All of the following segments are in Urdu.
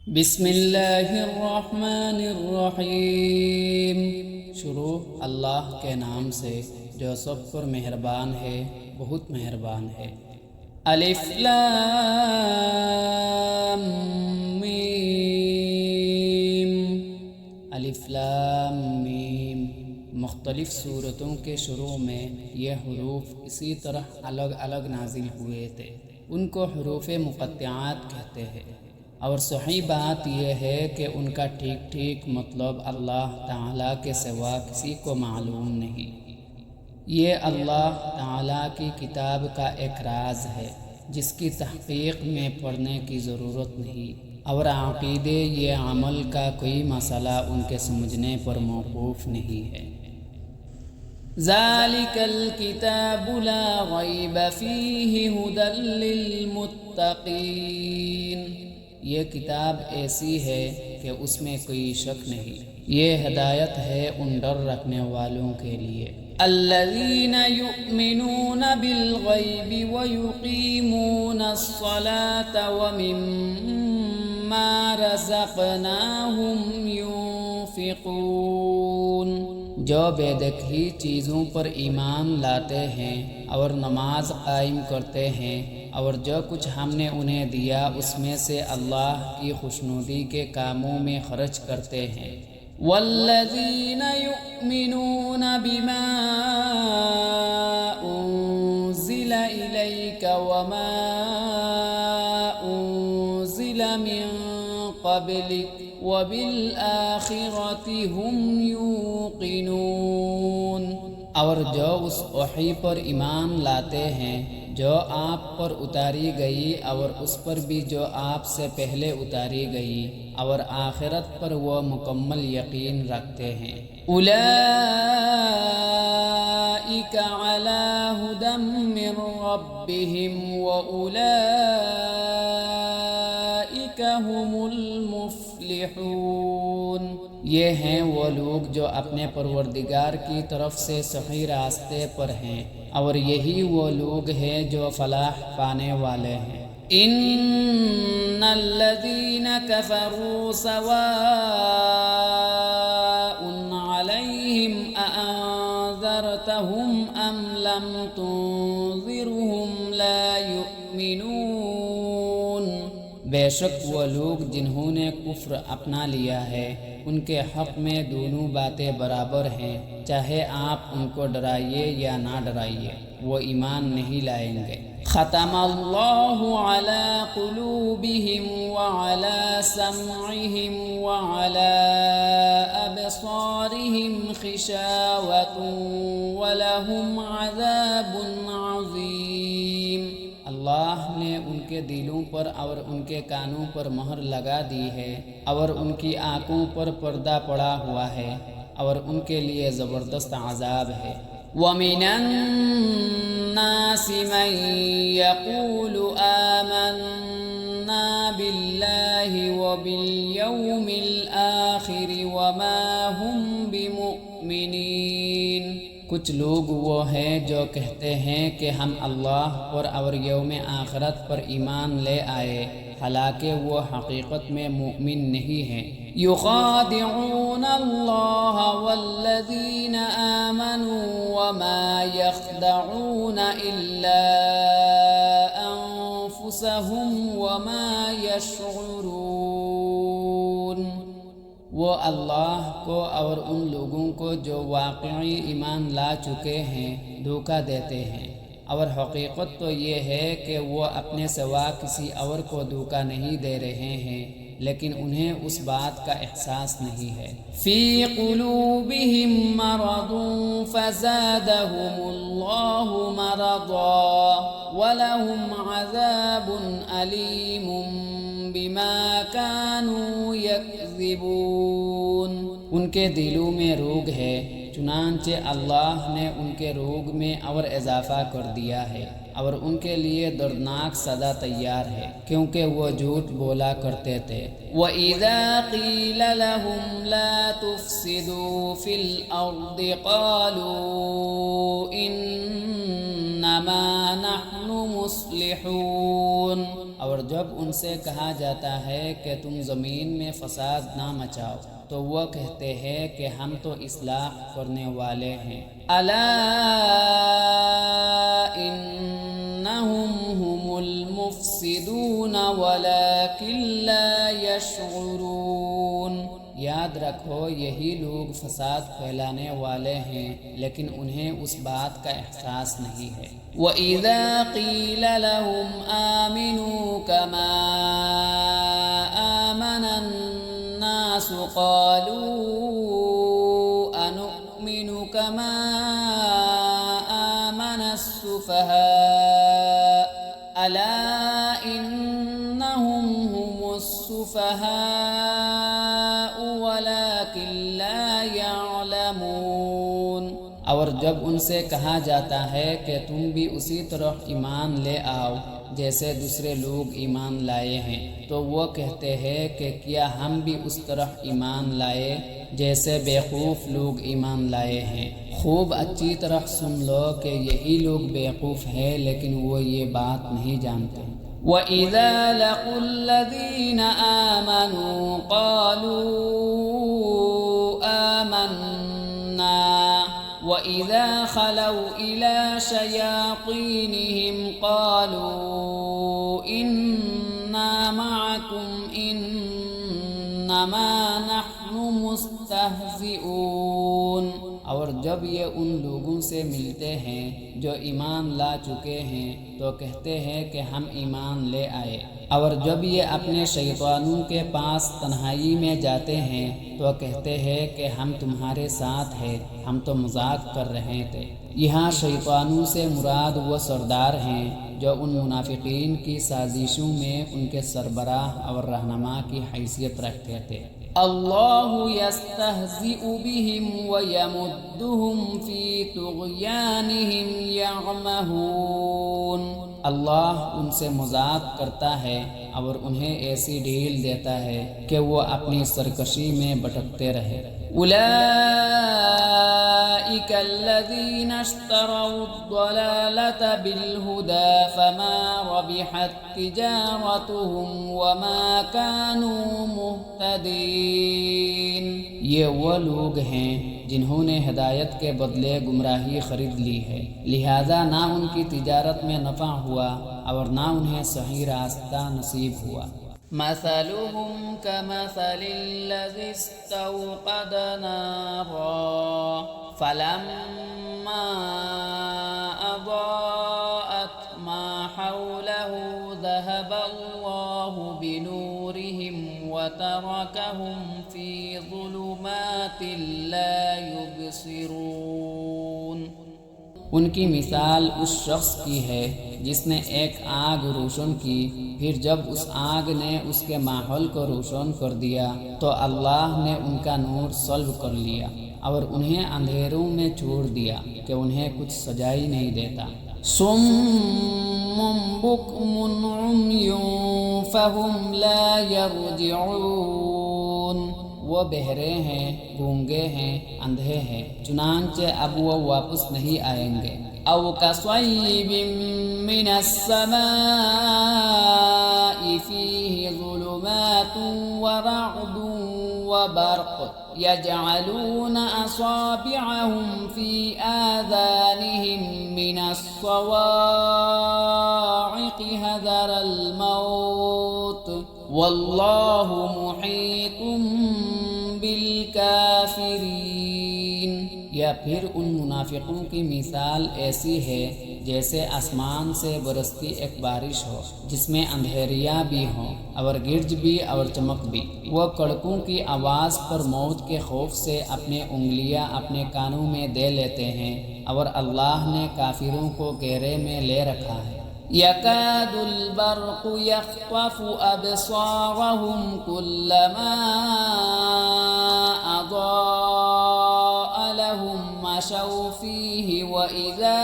بسم اللہ الرحمن الرحیم۔ شروع اللہ کے نام سے جو سب پر مہربان ہے، بہت مہربان ہے۔ الف لام میم۔ الف لام میم۔ مختلف صورتوں کے شروع میں یہ حروف اسی طرح الگ الگ نازل ہوئے تھے، ان کو حروف مقطعات کہتے ہیں، اور صحیح بات یہ ہے کہ ان کا ٹھیک ٹھیک مطلب اللہ تعالیٰ کے سوا کسی کو معلوم نہیں۔ یہ اللہ تعالیٰ کی کتاب کا ایک راز ہے جس کی تحقیق میں پڑھنے کی ضرورت نہیں، اور عقیدے یہ عمل کا کوئی مسئلہ ان کے سمجھنے پر موقوف نہیں ہے۔ ذالک الکتاب لا ریب فیہ ھدی للمتقین۔ یہ کتاب ایسی ہے کہ اس میں کوئی شک نہیں، یہ ہدایت ہے ان ڈر رکھنے والوں کے لیے۔ الذین یؤمنون بالغیب ویقیمون الصلاة ومما رزقناہم ينفقون۔ جو بے دکھی چیزوں پر ایمان لاتے ہیں اور نماز قائم کرتے ہیں، اور جو کچھ ہم نے انہیں دیا اس میں سے اللہ کی خوشنودی کے کاموں میں خرچ کرتے ہیں۔ والذین یؤمنون بما انزل الیک وما انزل من قبلک وبالآخرۃ ھم یوقنون۔ اور جو اس وحی پر ایمان لاتے ہیں جو آپ پر اتاری گئی، اور اس پر بھی جو آپ سے پہلے اتاری گئی، اور آخرت پر وہ مکمل یقین رکھتے ہیں۔ اولئک علی ھدی من ربہم واولئک ھم المفلحون۔ یہ ہیں وہ لوگ جو اپنے پروردگار کی طرف سے صحیح راستے پر ہیں، اور یہی وہ لوگ ہیں جو فلاح پانے والے ہیں۔ ان الذین کفروا سواء علیہم اانذرتہم ام لم تنذرہم لا یؤمنون۔ بے شک وہ لوگ جنہوں نے کفر اپنا لیا ہے، ان کے حق میں دونوں باتیں برابر ہیں، چاہے آپ ان کو ڈرائیے یا نہ ڈرائیے، وہ ایمان نہیں لائیں گے۔ ختم اللہ علی قلوبہم وعلی سمعہم وعلی ابصارہم غشاوۃ ولہم عذاب عظیم۔ اللہ نے ان کے دلوں پر اور ان کے کانوں پر مہر لگا دی ہے، اور ان کی آنکھوں پر پردہ پڑا ہوا ہے، اور ان کے لیے زبردست عذاب ہے۔ وَمِنَ النَّاسِ مَن يَقُولُ آمَنَّا بِاللَّهِ وَبِالْيَوْمِ الْآخِرِ وَمَا هُمْ بِمُؤْمِنِينَ۔ کچھ لوگ وہ ہیں جو کہتے ہیں کہ ہم اللہ پر اور یوم آخرت پر ایمان لے آئے، حالانکہ وہ حقیقت میں مومن نہیں ہیں۔ یخادعون اللہ والذین آمنوا وما یخدعون الا انفسهم وما یشعرون۔ وہ اللہ کو اور ان لوگوں کو جو واقعی ایمان لا چکے ہیں دھوکہ دیتے ہیں، اور حقیقت تو یہ ہے کہ وہ اپنے سوا کسی اور کو دھوکہ نہیں دے رہے ہیں، لیکن انہیں اس بات کا احساس نہیں ہے۔ فی قلوبہم مرض فزادہم اللہ مرضا ولہم عذاب علیم بما كانوا یکذبون۔ ان کے دلوں میں روگ ہے، چنانچہ اللہ نے ان کے روگ میں اور اضافہ کر دیا ہے، اور ان کے لیے دردناک سزا تیار ہے، کیونکہ وہ جھوٹ بولا کرتے تھے۔ وَإِذَا قِيلَ لَهُمْ لَا تُفْسِدُوا فِي الْأَرْضِ قَالُوا إِنَّمَا نَحْنُ مُصْلِحُونَ۔ اور جب ان سے کہا جاتا ہے کہ تم زمین میں فساد نہ مچاؤ تو وہ کہتے ہیں کہ ہم تو اصلاح کرنے والے ہیں۔ الا انہم هم المفسدون ولکن لا یشعرون۔ یاد رکھو یہی لوگ فساد پھیلانے والے ہیں لیکن انہیں اس بات کا احساس نہیں ہے۔ وَإِذَا قِيلَ لَهُمْ آمِنُوا كَمَا آمَنَ النَّاسُ قَالُوا أَنُؤْمِنُ كَمَا آمَنَ السُّفَهَاءُ أَلَا إِنَّهُمْ هُمُ السُّفَهَاءُ وَلَكِنْ لَا يَعْلَمُونَ۔ اور جب ان سے کہا جاتا ہے کہ تم بھی اسی طرح ایمان لے آؤ جیسے دوسرے لوگ ایمان لائے ہیں تو وہ کہتے ہیں کہ کیا ہم بھی اس طرح ایمان لائے جیسے بیوقوف لوگ ایمان لائے ہیں۔ خوب اچھی طرح سن لو کہ یہی لوگ بیوقوف ہیں لیکن وہ یہ بات نہیں جانتے۔ وَإِذَا لَقُوا الَّذِينَ آمَنُوا قَالُوا آمَنَّا وَإِذَا خَلَوْا إِلَى شَيَاطِينِهِمْ قَالُوا إِنَّا مَعَكُمْ إِنَّمَا نَحْنُ مُسْتَهْزِئُونَ۔ اور جب یہ ان لوگوں سے ملتے ہیں جو ایمان لا چکے ہیں تو کہتے ہیں کہ ہم ایمان لے آئے، اور جب یہ اپنے شیطانوں کے پاس تنہائی میں جاتے ہیں تو کہتے ہیں کہ ہم تمہارے ساتھ ہیں، ہم تو مذاق کر رہے تھے۔ یہاں شیطانوں سے مراد وہ سردار ہیں جو ان منافقین کی سازشوں میں ان کے سربراہ اور رہنما کی حیثیت رکھتے تھے۔ اللہ یستہزئ بہم ویمدہم فی طغیانہم یعمہون۔ اللہ ان سے مذاق کرتا ہے اور انہیں ایسی ڈھیل دیتا ہے کہ وہ اپنی سرکشی میں بھٹکتے رہے۔ اولئک الذین اشتروا الضلالۃ بالہدی فما ربحت تجارتہم وما كانوا مہتدین۔ یہ وہ لوگ ہیں جنہوں نے ہدایت کے بدلے گمراہی خرید لی ہے، لہذا نہ ان کی تجارت میں نفع ہوا اور نہ انہیں صحیح راستہ نصیب ہوا۔ مثلهم كمثل الذي استوقد نارا فلما أضاءت ما حوله ذهب الله بنورهم وتركهم في ظلمات لا يبصرون۔ ان کی مثال اس شخص کی ہے جس نے ایک آگ روشن کی، پھر جب اس آگ نے اس کے ماحول کو روشن کر دیا تو اللہ نے ان کا نور سلب کر لیا اور انہیں اندھیروں میں چھوڑ دیا کہ انہیں کچھ سجائی نہیں دیتا۔ صم بکم عمی فہم لا یرجعون۔ وہ بہرے ہیں، گونگے ہیں، اندھے ہیں، چنانچہ اب وہ واپس نہیں آئیں گے۔ او کصیب من السماء فیہ ظلمات ورعد وبرق یجعلون اصابعهم فی آذانهم من الصواعق حذر الموت واللہ محیط بالکافرین۔ یا پھر ان منافقوں کی مثال ایسی ہے جیسے آسمان سے برستی ایک بارش ہو جس میں اندھیریاں بھی ہوں اور گرج بھی اور چمک بھی۔ وہ کڑکوں کی آواز پر موت کے خوف سے اپنے انگلیاں اپنے کانوں میں دے لیتے ہیں اور اللہ نے کافروں کو گھیرے میں لے رکھا ہے۔ یکاد البرق یخطف ابصارهم كلما اضاء لهم مشوا فيه واذا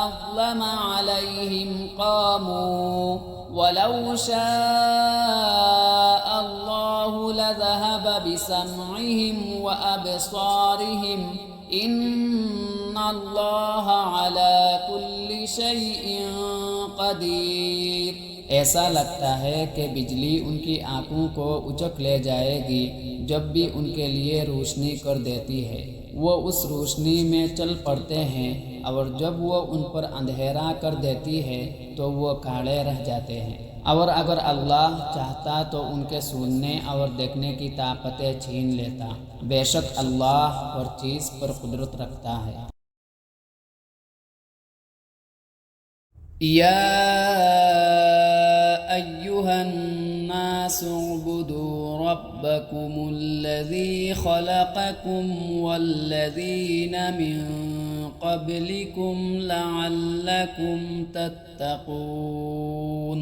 اظلم عليهم قاموا ولو شاء الله لذهب بسمعهم وابصارهم ان اللہ علی کل شیء قدیر۔ ایسا لگتا ہے کہ بجلی ان کی آنکھوں کو اچک لے جائے گی جب بھی ان کے لیے روشنی کر دیتی ہے۔ وہ اس روشنی میں چل پڑتے ہیں، اور جب وہ ان پر اندھیرا کر دیتی ہے تو وہ کھڑے رہ جاتے ہیں۔ اور اگر اللہ چاہتا تو ان کے سننے اور دیکھنے کی طاقتیں چھین لیتا۔ بے شک اللہ ہر چیز پر قدرت رکھتا ہے۔ یا ایھا الناس اعبدوا ربکم الذی خلقکم والذین من قبلکم لعلکم تتقون۔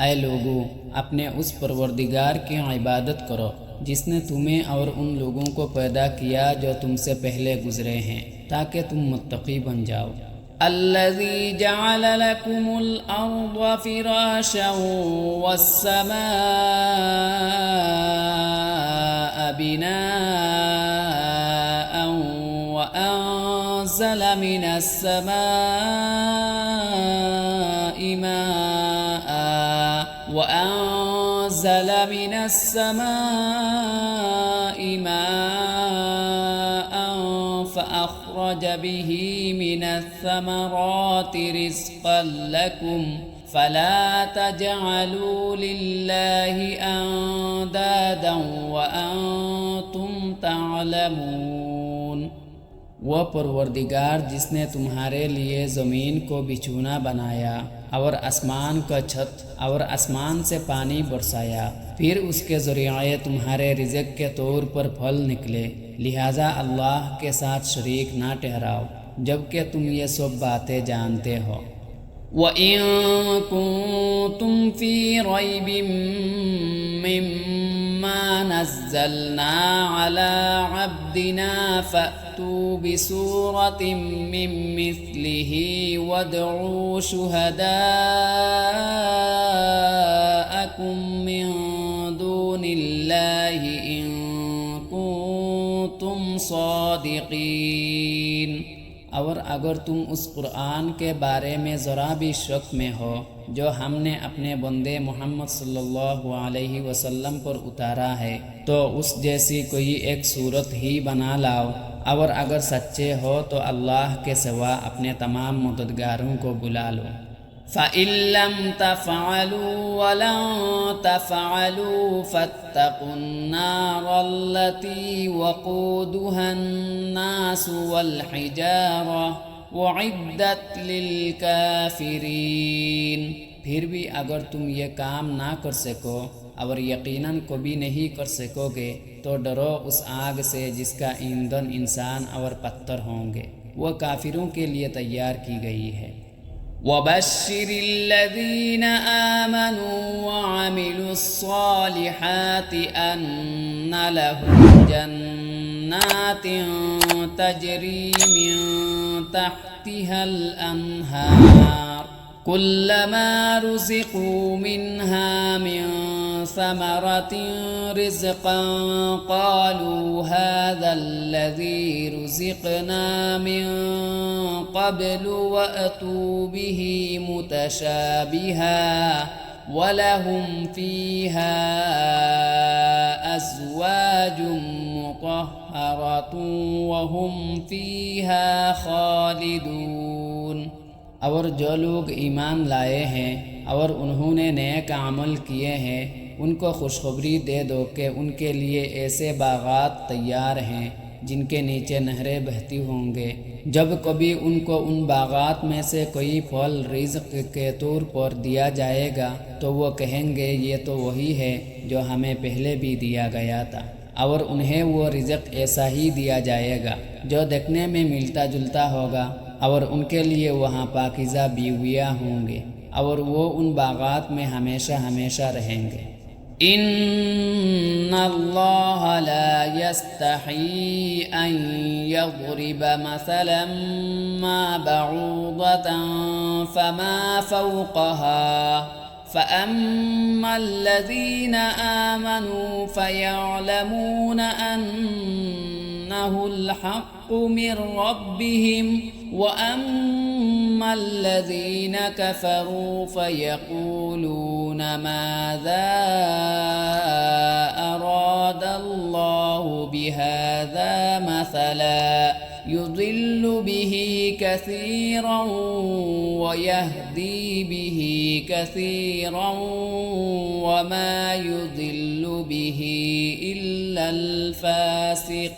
اے لوگو، اپنے اس پروردگار کی عبادت کرو جس نے تمہیں اور ان لوگوں کو پیدا کیا جو تم سے پہلے گزرے ہیں، تاکہ تم متقی بن جاؤ۔ الذی جعل لکم الارض فراشا والسماء بناء وأنزل من السماء ماء فأخرج به من الثمرات رزقا لكم فلا تجعلوا لله أندادا وأنتم تعلمون۔ وہ پروردگار جس نے تمہارے لیے زمین کو بچھونا بنایا اور آسمان کا چھت اور آسمان سے پانی برسایا، پھر اس کے ذریعے تمہارے رزق کے طور پر پھل نکلے، لہٰذا اللہ کے ساتھ شریک نہ ٹھہراؤ جبکہ تم یہ سب باتیں جانتے ہو۔ وَإِن كُنتُمْ فِي رَيْبٍ مِّمَّا نَزَّلْنَا عَلَىٰ عَبْدِنَا فَأْتُوا بِسُورَةٍ مِّن مِّثْلِهِ وَادْعُوا شُهَدَاءَكُم مِّن دُونِ اللَّهِ إِن كُنتُمْ صَادِقِينَ۔ اور اگر تم اس قرآن کے بارے میں ذرا بھی شک میں ہو جو ہم نے اپنے بندے محمد صلی اللہ علیہ وسلم پر اتارا ہے، تو اس جیسی کوئی ایک صورت ہی بنا لاؤ، اور اگر سچے ہو تو اللہ کے سوا اپنے تمام مددگاروں کو بلا لو۔ فَإِن لَّمْ تَفْعَلُوا وَلَن تَفْعَلُوا فَاتَّقُوا النَّارَ الَّتِي وَقُودُهَا النَّاسُ وَالْحِجَارَةُ أُعِدَّتْ لِلْكَافِرِينَ۔ پھر بھی اگر تم یہ کام نہ کر سکو اور یقیناً کبھی نہیں کر سکو گے تو ڈرو اس آگ سے جس کا ایندھن انسان اور پتھر ہوں گے، وہ کافروں کے لیے تیار کی گئی ہے۔ وَبَشِّرِ الَّذِينَ آمَنُوا وَعَمِلُوا الصَّالِحَاتِ أَنَّ لَهُمْ جَنَّاتٍ تَجْرِي مِن تَحْتِهَا الْأَنْهَارُ كُلَّمَا رُزِقُوا مِنْهَا مِن ثَمَرَةٍ رِزْقًا قَالُوا هَذَا الَّذِي رُزِقْنَا مِن قَبْلُ وَأْتُوا بِهِ مُتَشَابِهًا وَلَهُمْ فِيهَا أَزْوَاجٌ مُطَهَّرَةٌ وَهُمْ فِيهَا خَالِدُونَ۔ اور جو لوگ ایمان لائے ہیں اور انہوں نے نیک عمل کیے ہیں، ان کو خوشخبری دے دو کہ ان کے لیے ایسے باغات تیار ہیں جن کے نیچے نہریں بہتی ہوں گے۔ جب کبھی ان کو ان باغات میں سے کوئی پھل رزق کے طور پر دیا جائے گا تو وہ کہیں گے یہ تو وہی ہے جو ہمیں پہلے بھی دیا گیا تھا، اور انہیں وہ رزق ایسا ہی دیا جائے گا جو دیکھنے میں ملتا جلتا ہوگا، اور ان کے لیے وہاں پاکیزہ بیویاں ہوں گے، اور وہ ان باغات میں ہمیشہ ہمیشہ رہیں گے۔ ان اللہ لا یستحی ان یضرب مثلا ما بعوضة فما فوقها فأما الذين آمنوا فيعلمون أنه الحق من ربهم وأما ثم الذين كفروا فيقولون ماذا أراد الله بهذا مثلا يضل به كثيرا ويهدي به كثيرا وما يضل به إلا الفاسقين۔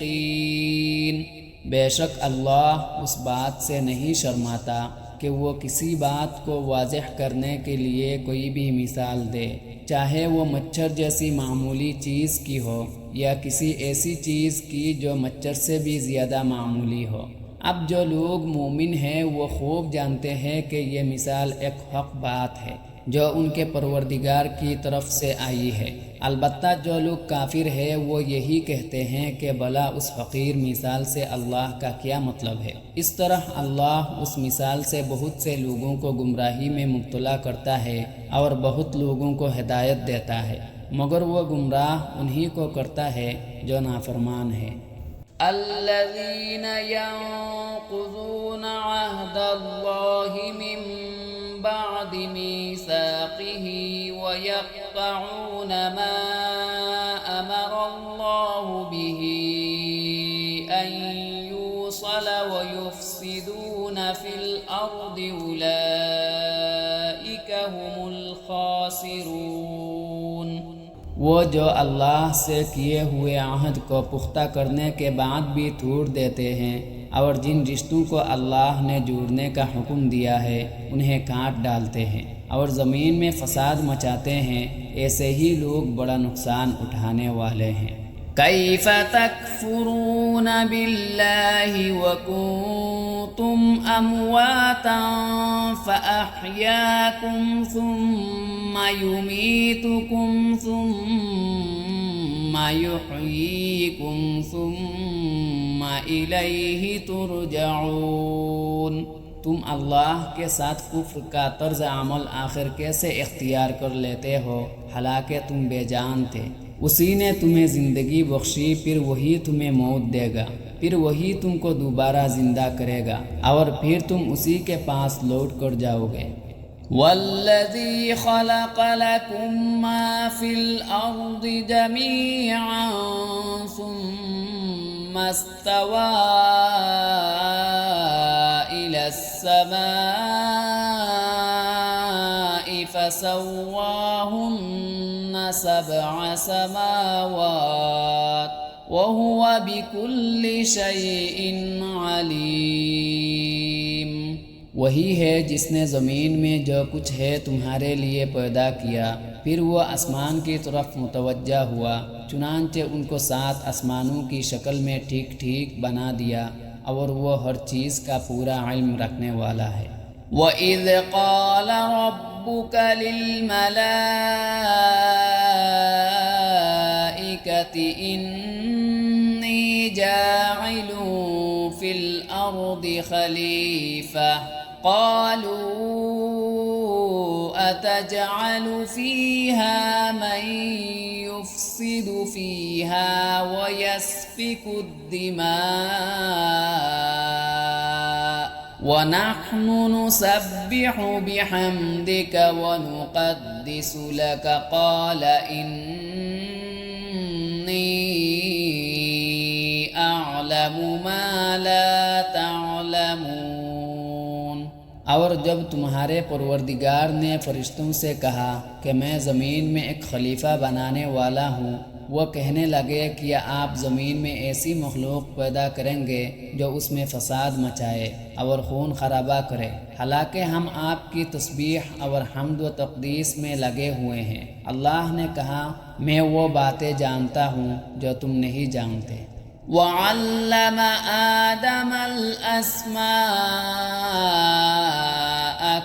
بے شک اللہ اس بات سے نہیں شرماتا کہ وہ کسی بات کو واضح کرنے کے لیے کوئی بھی مثال دے، چاہے وہ مچھر جیسی معمولی چیز کی ہو یا کسی ایسی چیز کی جو مچھر سے بھی زیادہ معمولی ہو۔ اب جو لوگ مومن ہیں وہ خوب جانتے ہیں کہ یہ مثال ایک حق بات ہے جو ان کے پروردگار کی طرف سے آئی ہے، البتہ جو لوگ کافر ہیں وہ یہی کہتے ہیں کہ بھلا اس حقیر مثال سے اللہ کا کیا مطلب ہے۔ اس طرح اللہ اس مثال سے بہت سے لوگوں کو گمراہی میں مبتلا کرتا ہے اور بہت لوگوں کو ہدایت دیتا ہے، مگر وہ گمراہ انہی کو کرتا ہے جو نافرمان ہے۔ الذين ينقضون عهد الله من بعد ميثاقه ويقطعون ما أمر الله به أن يوصل ويفسدون في الأرض أولئك هم الخاسرون۔ وہ جو اللہ سے کیے ہوئے عہد کو پختہ کرنے کے بعد بھی توڑ دیتے ہیں اور جن رشتوں کو اللہ نے جوڑنے کا حکم دیا ہے انہیں کاٹ ڈالتے ہیں اور زمین میں فساد مچاتے ہیں، ایسے ہی لوگ بڑا نقصان اٹھانے والے ہیں۔ کیف تکفرون باللہ وکنتم امواتا فاحیاکم ثم یمیتکم ثم یحییکم ثم الیہ ترجعون۔ تم اللہ کے ساتھ کفر کا طرز عمل آخر کیسے اختیار کر لیتے ہو حالانکہ تم بے جان تھے؟ اسی نے تمہیں زندگی بخشی، پھر وہی تمہیں موت دے گا، پھر وہی تم کو دوبارہ زندہ کرے گا اور پھر تم اسی کے پاس لوٹ کر جاؤ گے۔ والذی خلق لکم ما فی الارض جمیعا ثم استوى إلى السماء فسواهن سبع سماوات وهو بكل شيء عليم۔ وہی ہے جس نے زمین میں جو کچھ ہے تمہارے لیے پیدا کیا، پھر وہ آسمان کی طرف متوجہ ہوا، چنانچہ ان کو 7 آسمانوں کی شکل میں ٹھیک ٹھیک بنا دیا اور وہ ہر چیز کا پورا علم رکھنے والا ہے۔ وَإِذْ قَالَ رَبُّكَ لِلْمَلَائِكَةِ إِنِّي جَاعِلٌ فِي الْأَرْضِ خَلِيفَةً قالوا أتجعل فيها من يفسد فيها ويسفك الدماء ونحن نسبح بحمدك ونقدس لك قال إني أعلم ما لا تعلمون۔ اور جب تمہارے پروردگار نے فرشتوں سے کہا کہ میں زمین میں ایک خلیفہ بنانے والا ہوں، وہ کہنے لگے کہ آپ زمین میں ایسی مخلوق پیدا کریں گے جو اس میں فساد مچائے اور خون خرابہ کرے، حالانکہ ہم آپ کی تسبیح اور حمد و تقدیس میں لگے ہوئے ہیں۔ اللہ نے کہا میں وہ باتیں جانتا ہوں جو تم نہیں جانتے۔ وَعَلَّمَ آدَمَ الْأَسْمَاءَ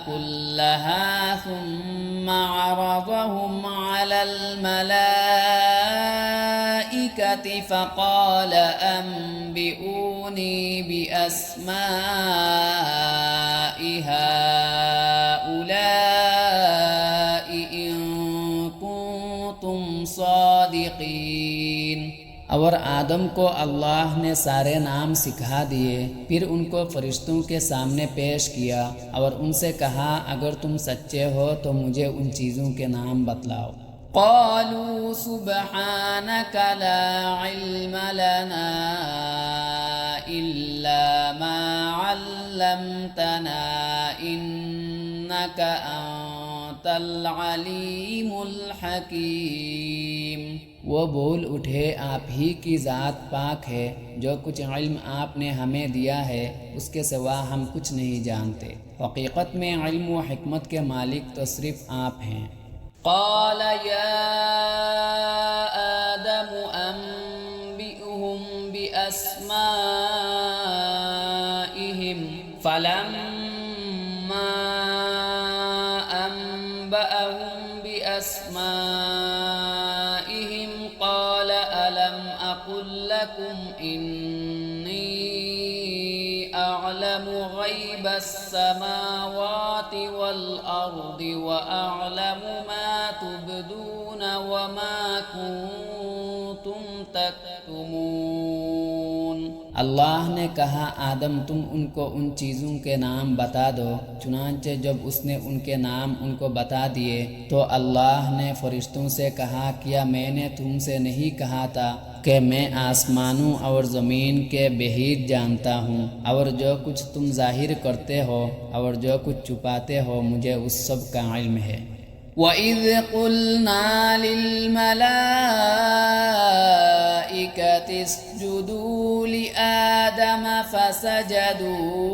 كُلَّهَا ثُمَّ عَرَضَهُمْ عَلَى الْمَلَائِكَةِ فَقَالَ أَنبِئُونِي بِأَسْمَاءِ هَؤُلَاءِ إِن كُنتُمْ صَادِقِينَ۔ اور آدم کو اللہ نے سارے نام سکھا دیے، پھر ان کو فرشتوں کے سامنے پیش کیا اور ان سے کہا اگر تم سچے ہو تو مجھے ان چیزوں کے نام بتلاؤ۔ قالوا سبحانك لا علم لنا إلا ما علمتنا إنك أنت العليم الحكيم۔ وہ بول اٹھے آپ ہی کی ذات پاک ہے، جو کچھ علم آپ نے ہمیں دیا ہے اس کے سوا ہم کچھ نہیں جانتے، حقیقت میں علم و حکمت کے مالک تو صرف آپ ہیں۔ قال يا آدم أنبئهم بأسمائهم فلما أنبأهم بأسمائهم قال ألم أقل لكم إني أعلم غيب السماوات والأرض وأعلم ما تبدون وما كنتم تكتمون۔ اللہ نے کہا آدم تم ان کو ان چیزوں کے نام بتا دو، چنانچہ جب اس نے ان کے نام ان کو بتا دیے تو اللہ نے فرشتوں سے کہا کیا میں نے تم سے نہیں کہا تھا کہ میں آسمانوں اور زمین کے بہیت جانتا ہوں، اور جو کچھ تم ظاہر کرتے ہو اور جو کچھ چھپاتے ہو مجھے اس سب کا علم ہے۔ وَإِذْ قُلْنَا لِلْمَلَائِكَةِ اسْجُدُوا لِآدَمَ فَسَجَدُوا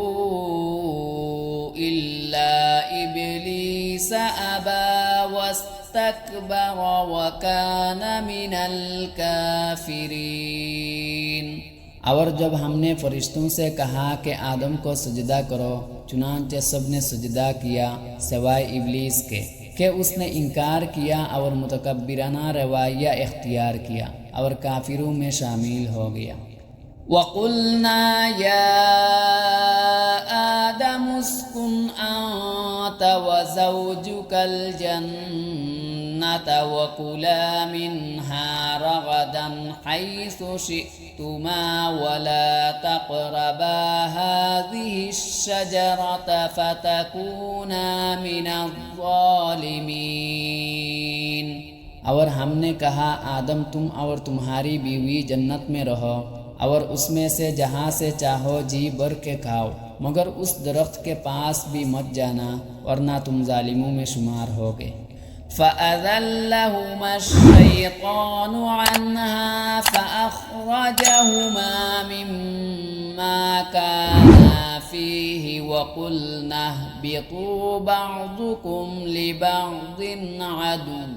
إِلَّا إِبْلِيسَ أَبَى وَاسْتَكْبَرَ وَكَانَ مِنَ الْكَافِرِينَ۔ اور جب ہم نے فرشتوں سے کہا کہ آدم کو سجدہ کرو، چنانچہ سب نے سجدہ کیا سوائے ابلیس کے کہ اس نے انکار کیا اور متکبرانہ رویہ اختیار کیا اور کافروں میں شامل ہو گیا۔ وَقُلْنَا يَا آدَمُ اسْكُنْ أَنْتَ وَزَوْجُكَ الْجَنَّةَ وَكُلَا مِنْهَا رَغَدًا حَيْثُ شِئْتُمَا وَلَا تَقْرَبَا هَذِهِ الشَّجَرَةَ فَتَكُونَا مِنَ الظَّالِمِينَ۔ اور ہم نے کہا آدم تم اور تمہاری بیوی جنت میں رہو اور اس میں سے جہاں سے چاہو جی بھر کے کھاؤ، مگر اس درخت کے پاس بھی مت جانا ورنہ تم ظالموں میں شمار ہوگے۔ فَأَذَلَّهُمَا الشَّيْطَانُ عَنْهَا فَأَخْرَجَهُمَا مِمَّا كَانَا فِيهِ وَقُلْنَا اهْبِطُوا بَعْضُكُمْ لِبَعْضٍ عَدُوٌّ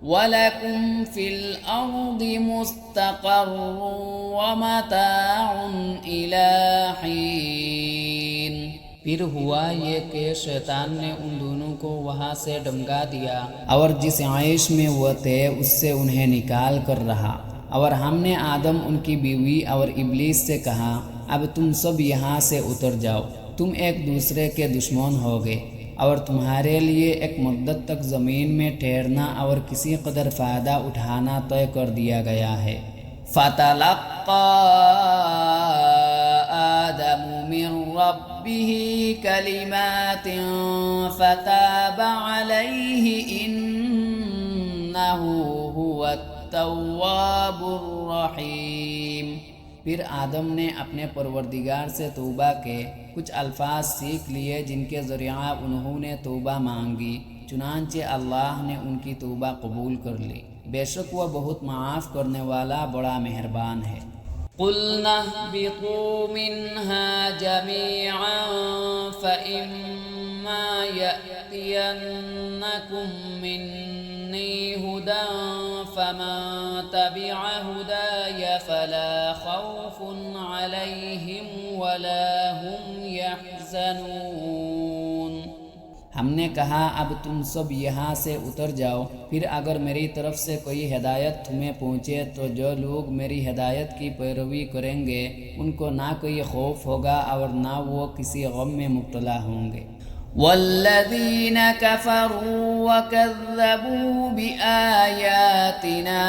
وَلَكُمْ فِي الْأَرْضِ مُسْتَقَرٌّ وَمَتَاعٌ إِلَىٰ حِينٍ۔ پھر ہوا یہ کہ شیطان نے ان دونوں کو وہاں سے ڈمگا دیا اور جس عیش میں وہ تھے اس سے انہیں نکال کر رہا، اور ہم نے آدم ان کی بیوی اور ابلیس سے کہا اب تم سب یہاں سے اتر جاؤ، تم ایک دوسرے کے دشمن ہوگے اور تمہارے لیے ایک مدت تک زمین میں ٹھہرنا اور کسی قدر فائدہ اٹھانا طے کر دیا گیا ہے۔ فَتَلَقَّى آدَمُ مِن رَّبِّهِ كَلِمَاتٍ فَتَابَ عَلَيْهِ إِنَّهُ هُوَ التَّوَّابُ الرَّحِيمُ۔ پھر آدم نے اپنے پروردگار سے توبہ کے کچھ الفاظ سیکھ لیے جن کے ذریعہ انہوں نے توبہ مانگی، چنانچہ اللہ نے ان کی توبہ قبول کر لی، بے شک وہ بہت معاف کرنے والا بڑا مہربان ہے۔ قُلْنَا اهْبِطُوا مِنْهَا جَمِيعًا فَإِمَّا يَأْتِيَنَّكُمْ مِنِّي هُدًى فَمَن تَبِعَ هُدَايَ فَلَا خَوْفٌ عَلَيْهِمْ وَلَا هُمْ يَحْزَنُونَ۔ ہم نے کہا اب تم سب یہاں سے اتر جاؤ، پھر اگر میری طرف سے کوئی ہدایت تمہیں پہنچے تو جو لوگ میری ہدایت کی پیروی کریں گے ان کو نہ کوئی خوف ہوگا اور نہ وہ کسی غم میں مبتلا ہوں گے۔ والذین کفروا وکذبوا بآیاتنا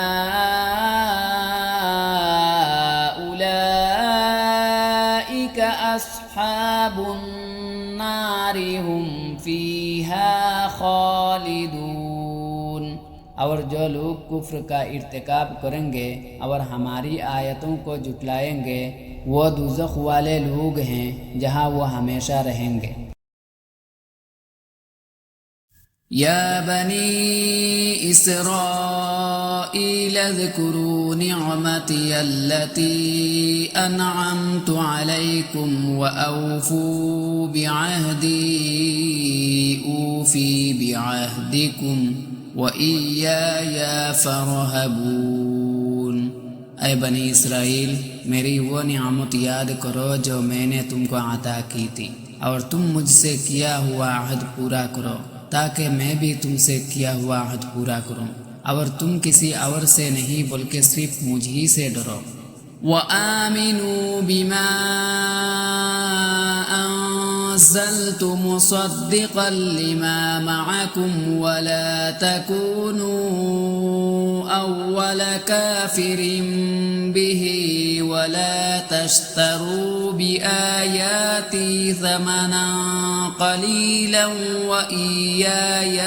جو لوگ کفر کا ارتکاب کریں گے اور ہماری آیتوں کو جھٹلائیں گے وہ دوزخ والے لوگ ہیں جہاں وہ ہمیشہ رہیں گے۔ يا بني إسرائيل اذكروا نعمتي التي أنعمت عليكم وأوفوا بعهدي أوفي بعهدكم وإياي فارهبون۔ اے بنی اسرائیل، میری وہ نعمت یاد کرو جو میں نے تم کو عطا کی تھی، اور تم مجھ سے کیا ہوا عہد پورا کرو تاکہ میں بھی تم سے کیا ہوا عہد پورا کروں، اور تم کسی اور سے نہیں بلکہ صرف مجھ ہی سے ڈرو۔ وَآمِنُوا بِمَا أَنزَلْتُ مُصَدِّقًا لِمَا مَعَكُمْ وَلَا تَكُونُوا أَوَّلَ كَافِرٍ بِهِ وَلَا تَشْتَرُوا بِآيَاتِي ثَمَنًا قَلِيلًا وَإِيَّايَ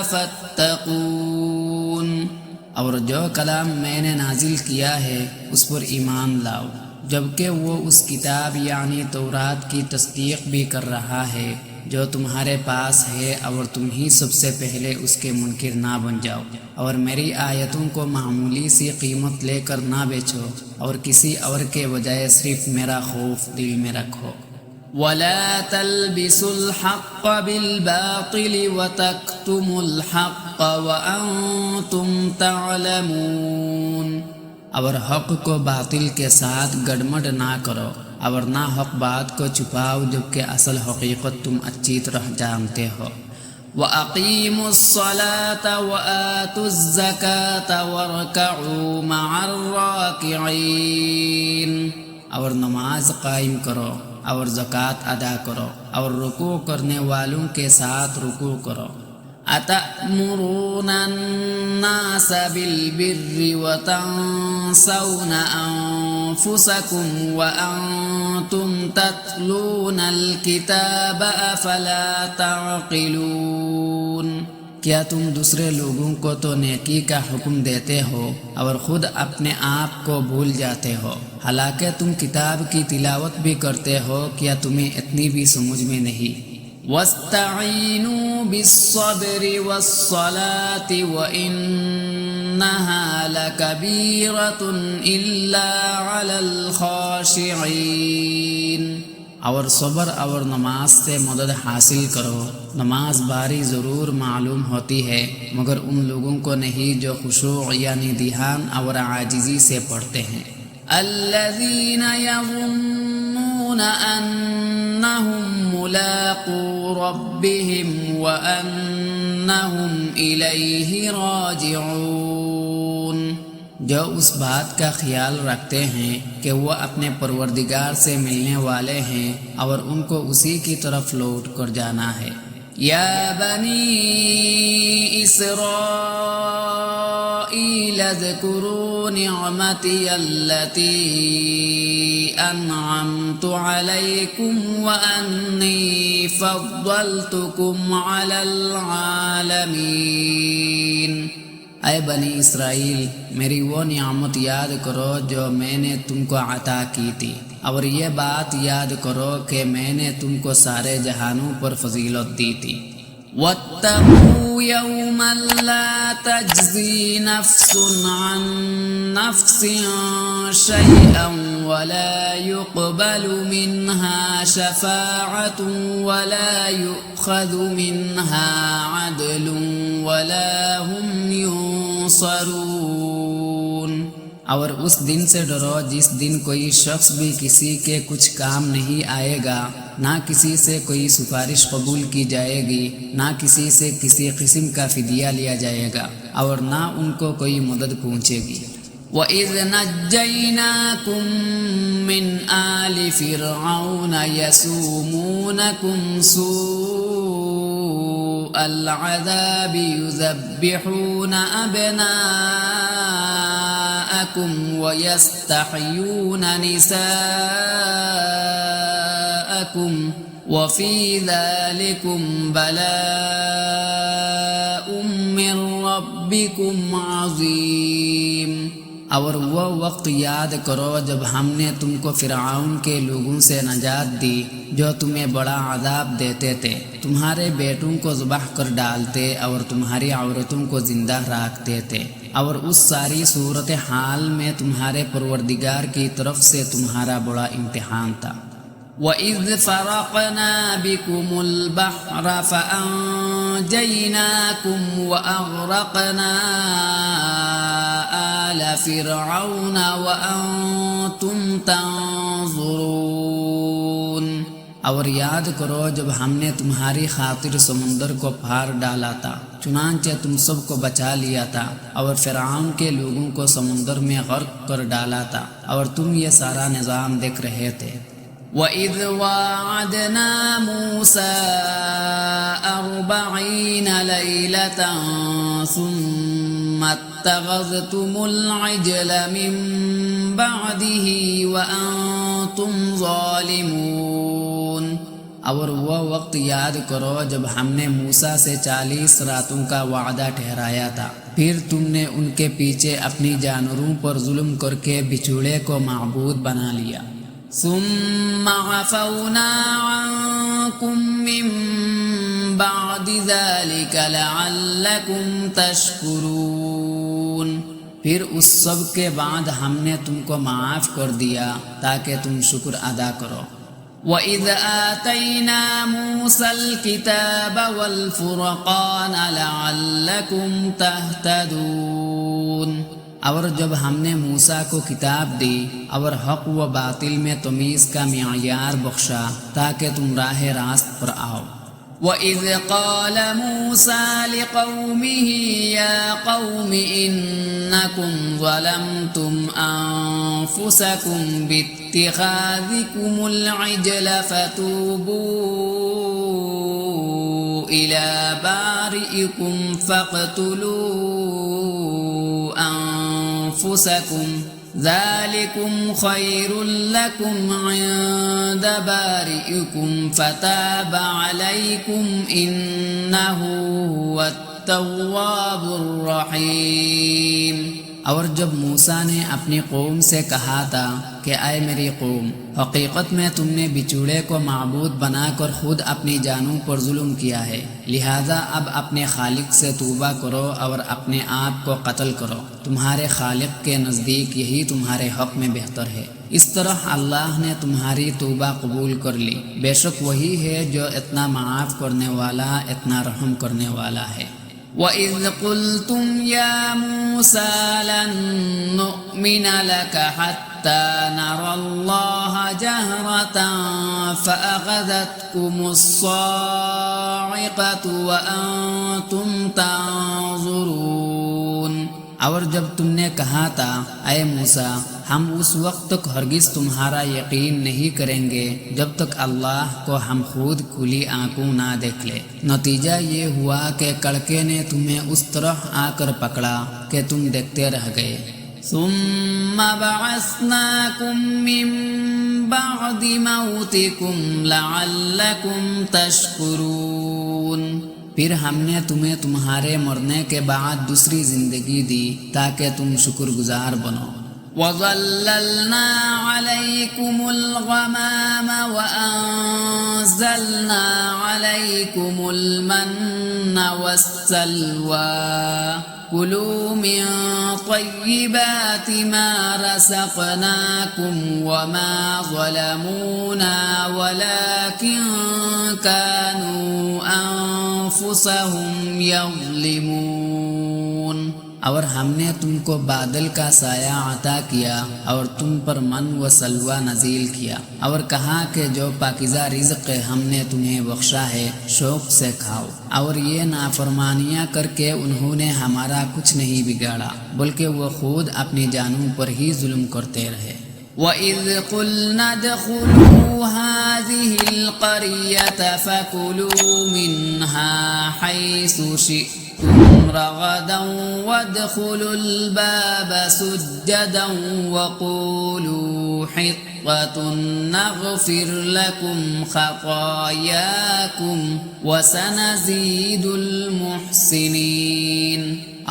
فَاتَّقُونِ۔ اور جو کلام میں نے نازل کیا ہے اس پر ایمان لاؤ، جبکہ وہ اس کتاب یعنی تورات کی تصدیق بھی کر رہا ہے جو تمہارے پاس ہے، اور تم ہی سب سے پہلے اس کے منکر نہ بن جاؤ، اور میری آیتوں کو معمولی سی قیمت لے کر نہ بیچو، اور کسی اور کے بجائے صرف میرا خوف دل میں رکھو۔ وَلَا تَلْبِسُوا الْحَقَّ بِالْبَاطِلِ وَتَكْتُمُوا الْحَقَّ وَأَنْتُمْ تَعْلَمُونَ۔ اور حق کو باطل کے ساتھ گڑمڑ نہ کرو، اور نہ حق بات کو چھپاؤ جبکہ اصل حقیقت تم اچھی طرح جانتے ہو۔ وَأَقِيمُوا الصَّلَاةَ وَآتُوا الزَّكَاةَ وَارْكَعُوا مَعَ الرَّاكِعِينَ۔ اور نماز قائم کرو، اور زکوٰۃ ادا کرو، اور رکوع کرنے والوں کے ساتھ رکوع کرو۔ أَتَأْمُرُونَ النَّاسَ بِالْبِرِّ وَتَنْسَوْنَ أَنفُسَكُمْ وَأَنْتُمْ تَتْلُونَ الْكِتَابَ أَفَلَا تَعْقِلُونَ۔ کیا تم دوسرے لوگوں کو تو نیکی کا حکم دیتے ہو اور خود اپنے آپ کو بھول جاتے ہو، حالانکہ تم کتاب کی تلاوت بھی کرتے ہو، کیا تمہیں اتنی بھی سمجھ میں نہیں؟ وَاسْتَعِینُوا بِالصَّبْرِ وَالصَّلَاةِ وَإِنَّهَا لَكَبِیرَةٌ إِلَّا عَلَى الْخَاشِعِینَ۔ اور صبر اور نماز سے مدد حاصل کرو، نماز باری ضرور معلوم ہوتی ہے مگر ان لوگوں کو نہیں جو خشوع یعنی دھیان اور عاجزی سے پڑھتے ہیں۔ الذین یظنون انہم ملاقو ربہم وانہم الیہ راجعون۔ جو اس بات کا خیال رکھتے ہیں کہ وہ اپنے پروردگار سے ملنے والے ہیں اور ان کو اسی کی طرف لوٹ کر جانا ہے۔ یا بنی اسرائیل اذکروا نعمتی التی انعمت علیکم وانی فضلتکم علی العالمین۔ اے بنی اسرائیل، میری وہ نعمت یاد کرو جو میں نے تم کو عطا کی تھی، اور یہ بات یاد کرو کہ میں نے تم کو سارے جہانوں پر فضیلت دی تھی۔ وَاتَّقُوا يَوْمًا لَا تَجْزِي نَفْسٌ عَن نَفْسٍ شَيْئًا وَلَا يُقْبَلُ مِنْهَا شَفَاعَةٌ وَلَا يُؤْخَذُ مِنْهَا عَدْلٌ وَلَا هُمْ يُنصَرُونَ۔ اور اس دن سے ڈرو جس دن کوئی شخص بھی کسی کے کچھ کام نہیں آئے گا، نہ کسی سے کوئی سفارش قبول کی جائے گی، نہ کسی سے کسی قسم کا فدیہ لیا جائے گا، اور نہ ان کو کوئی مدد پہنچے گی۔ وَإِذْ نَجَّيْنَاكُمْ مِنْ آلِ فِرْعَوْنَ يَسُومُونَكُمْ سُوءَ الْعَذَابِ يُذَبِّحُونَ أَبْنَاءَكُمْ وَيَسْتَحْيُونَ نِسَاءَكُمْ وَفِي ذَلِكُمْ بَلَاءٌ مِّن رَّبِّكُمْ ربكم عظيم۔ اور وہ وقت یاد کرو جب ہم نے تم کو فرعون کے لوگوں سے نجات دی جو تمہیں بڑا عذاب دیتے تھے، تمہارے بیٹوں کو ذبح کر ڈالتے اور تمہاری عورتوں کو زندہ رکھتے تھے، اور اس ساری صورتحال میں تمہارے پروردگار کی طرف سے تمہارا بڑا امتحان تھا۔ وَإِذْ فَرَقْنَا بِكُمُ الْبَحْرَ فَأَنْجَيْنَاكُمْ وَأَغْرَقْنَا آلَ فِرْعَوْنَ وَأَنْتُمْ تَنْظُرُونَ۔ اور یاد کرو جب ہم نے تمہاری خاطر سمندر کو پھاڑ ڈالا تھا، چنانچہ تم سب کو بچا لیا تھا، اور فرعون کے لوگوں کو سمندر میں غرق کر ڈالا تھا، اور تم یہ سارا نظام دیکھ رہے تھے۔ وَإِذْ وَاعَدْنَا مُوسَىٰ 40 لَيْلَةً ثُمَّ اتَّخَذْتُمُ الْعِجْلَ مِن بَعْدِهِ وَأَنْتُمْ ظَالِمُونَ۔ اور وہ وقت یاد کرو جب ہم نے موسیٰ سے 40 راتوں کا وعدہ ٹھہرایا تھا، پھر تم نے ان کے پیچھے اپنی جانوروں پر ظلم کر کے بچھوڑے کو معبود بنا لیا۔ ثم عفونا عنكم من بعد ذلك لعلكم تشكرون۔ پھر اس سب کے بعد ہم نے تم کو معاف کر دیا تاکہ تم شکر ادا کرو۔ وَإِذْ آتَيْنَا مُوسَى الْكِتَابَ وَالْفُرْقَانَ لَعَلَّكُمْ تَهْتَدُونَ۔ اور جب ہم نے موسیٰ کو کتاب دی اور حق و باطل میں تمیز کا معیار بخشا تاکہ تم راہ راست پر آؤ۔ وَإِذْ قَالَ مُوسَىٰ لِقَوْمِهِ يَا قَوْمِ إِنَّكُمْ ظَلَمْتُمْ أَنفُسَكُمْ بِاتِّخَاذِكُمُ الْعِجْلَ فَتُوبُوا إِلَىٰ بَارِئِكُمْ فَاقْتُلُوا أَنفُسَكُمْ ذَلِكُمْ خَيْرٌ لَكُمْ عِندَ بَارِئِكُمْ فَتَابَ عَلَيْكُمْ إِنَّهُ هُوَ التَّوَّابُ الرَّحِيمُ۔ اور جب موسیٰ نے اپنی قوم سے کہا تھا کہ اے میری قوم، حقیقت میں تم نے بچوڑے کو معبود بنا کر خود اپنی جانوں پر ظلم کیا ہے، لہذا اب اپنے خالق سے توبہ کرو اور اپنے آپ کو قتل کرو، تمہارے خالق کے نزدیک یہی تمہارے حق میں بہتر ہے۔ اس طرح اللہ نے تمہاری توبہ قبول کر لی، بے شک وہی ہے جو اتنا معاف کرنے والا، اتنا رحم کرنے والا ہے۔ وَإِذْ قُلْتُمْ يَا مُوسَىٰ لَن نُّؤْمِنَ لَكَ حَتَّىٰ نَرَى اللَّهَ جَهْرَةً فَأَخَذَتْكُمُ الصَّاعِقَةُ وَأَنْتُمْ تَنظُرُونَ۔ اور جب تم نے کہا تھا اے موسیٰ، ہم اس وقت تک ہرگز تمہارا یقین نہیں کریں گے جب تک اللہ کو ہم خود کھلی آنکھوں نہ دیکھ لے، نتیجہ یہ ہوا کہ کڑکے نے تمہیں اس طرح آ کر پکڑا کہ تم دیکھتے رہ گئے۔ ثم بعثناكم من بعد موتكم لعلكم تشكرون۔ پھر ہم نے تمہیں تمہارے مرنے کے بعد دوسری زندگی دی تاکہ تم شکر گزار بنو۔ وَظَلَّلْنَا عَلَيْكُمُ الْغَمَامَ وَأَنزَلْنَا عَلَيْكُمُ الْمَنَّ وَالسَّلْوَىٰ كُلُوا مِن طَيِّبَاتِ مَا رَزَقْنَاكُمْ وَمَا ظَلَمُونَا وَلَٰكِن كَانُوا أَنفُسَهُمْ يَظْلِمُونَ۔ اور ہم نے تم کو بادل کا سایہ عطا کیا اور تم پر من و سلوہ نازل کیا، اور کہا کہ جو پاکیزہ رزق ہم نے تمہیں بخشا ہے شوق سے کھاؤ، اور یہ نافرمانیاں کر کے انہوں نے ہمارا کچھ نہیں بگاڑا بلکہ وہ خود اپنی جانوں پر ہی ظلم کرتے رہے۔ وَإِذْ قُلْنَا ادْخُلُوا هَٰذِهِ الْقَرْيَةَ فَكُلُوا مِنْهَا حَيْثُ شِئْتُمْ رَغَدًا وَادْخُلُوا الْبَابَ سُجَّدًا وَقُولُوا حِطَّةٌ نَغْفِرْ لَكُمْ خَطَايَاكُمْ وَسَنَزِيدُ الْمُحْسِنِينَ۔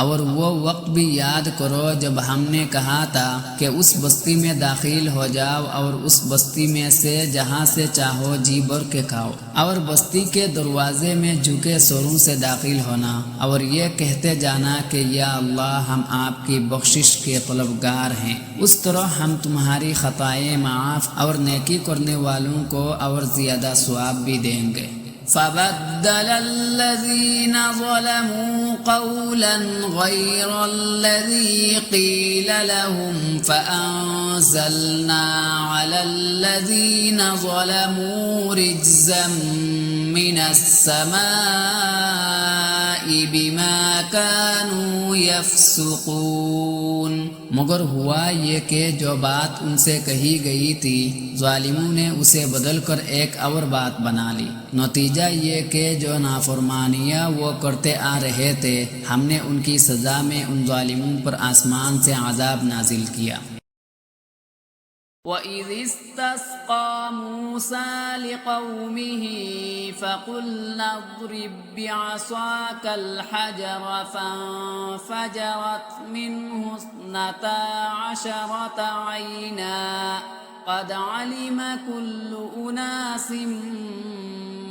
اور وہ وقت بھی یاد کرو جب ہم نے کہا تھا کہ اس بستی میں داخل ہو جاؤ اور اس بستی میں سے جہاں سے چاہو جی بھر کے کھاؤ، اور بستی کے دروازے میں جھکے سروں سے داخل ہونا اور یہ کہتے جانا کہ یا اللہ ہم آپ کی بخشش کے طلبگار ہیں، اس طرح ہم تمہاری خطائیں معاف اور نیکی کرنے والوں کو اور زیادہ ثواب بھی دیں گے۔ فبدل الذين ظلموا قولا غير الذي قيل لهم فأنزلنا على الذين ظلموا رجزا من السماء بما كانوا يفسقون۔ مگر ہوا یہ کہ جو بات ان سے کہی گئی تھی ظالموں نے اسے بدل کر ایک اور بات بنا لی، نتیجہ یہ کہ جو نافرمانیاں وہ کرتے آ رہے تھے ہم نے ان کی سزا میں ان ظالموں پر آسمان سے عذاب نازل کیا۔ وَإِذِ اسْتَسْقَىٰ مُوسَىٰ لِقَوْمِهِ فَقُلْنَا اضْرِب بِّعَصَاكَ الْحَجَرَ فَانفَجَرَتْ مِنْهُ اثْنَتَا عَشَرَةَ عَيْنًا قَدْ عَلِمَ كُلُّ أُنَاسٍ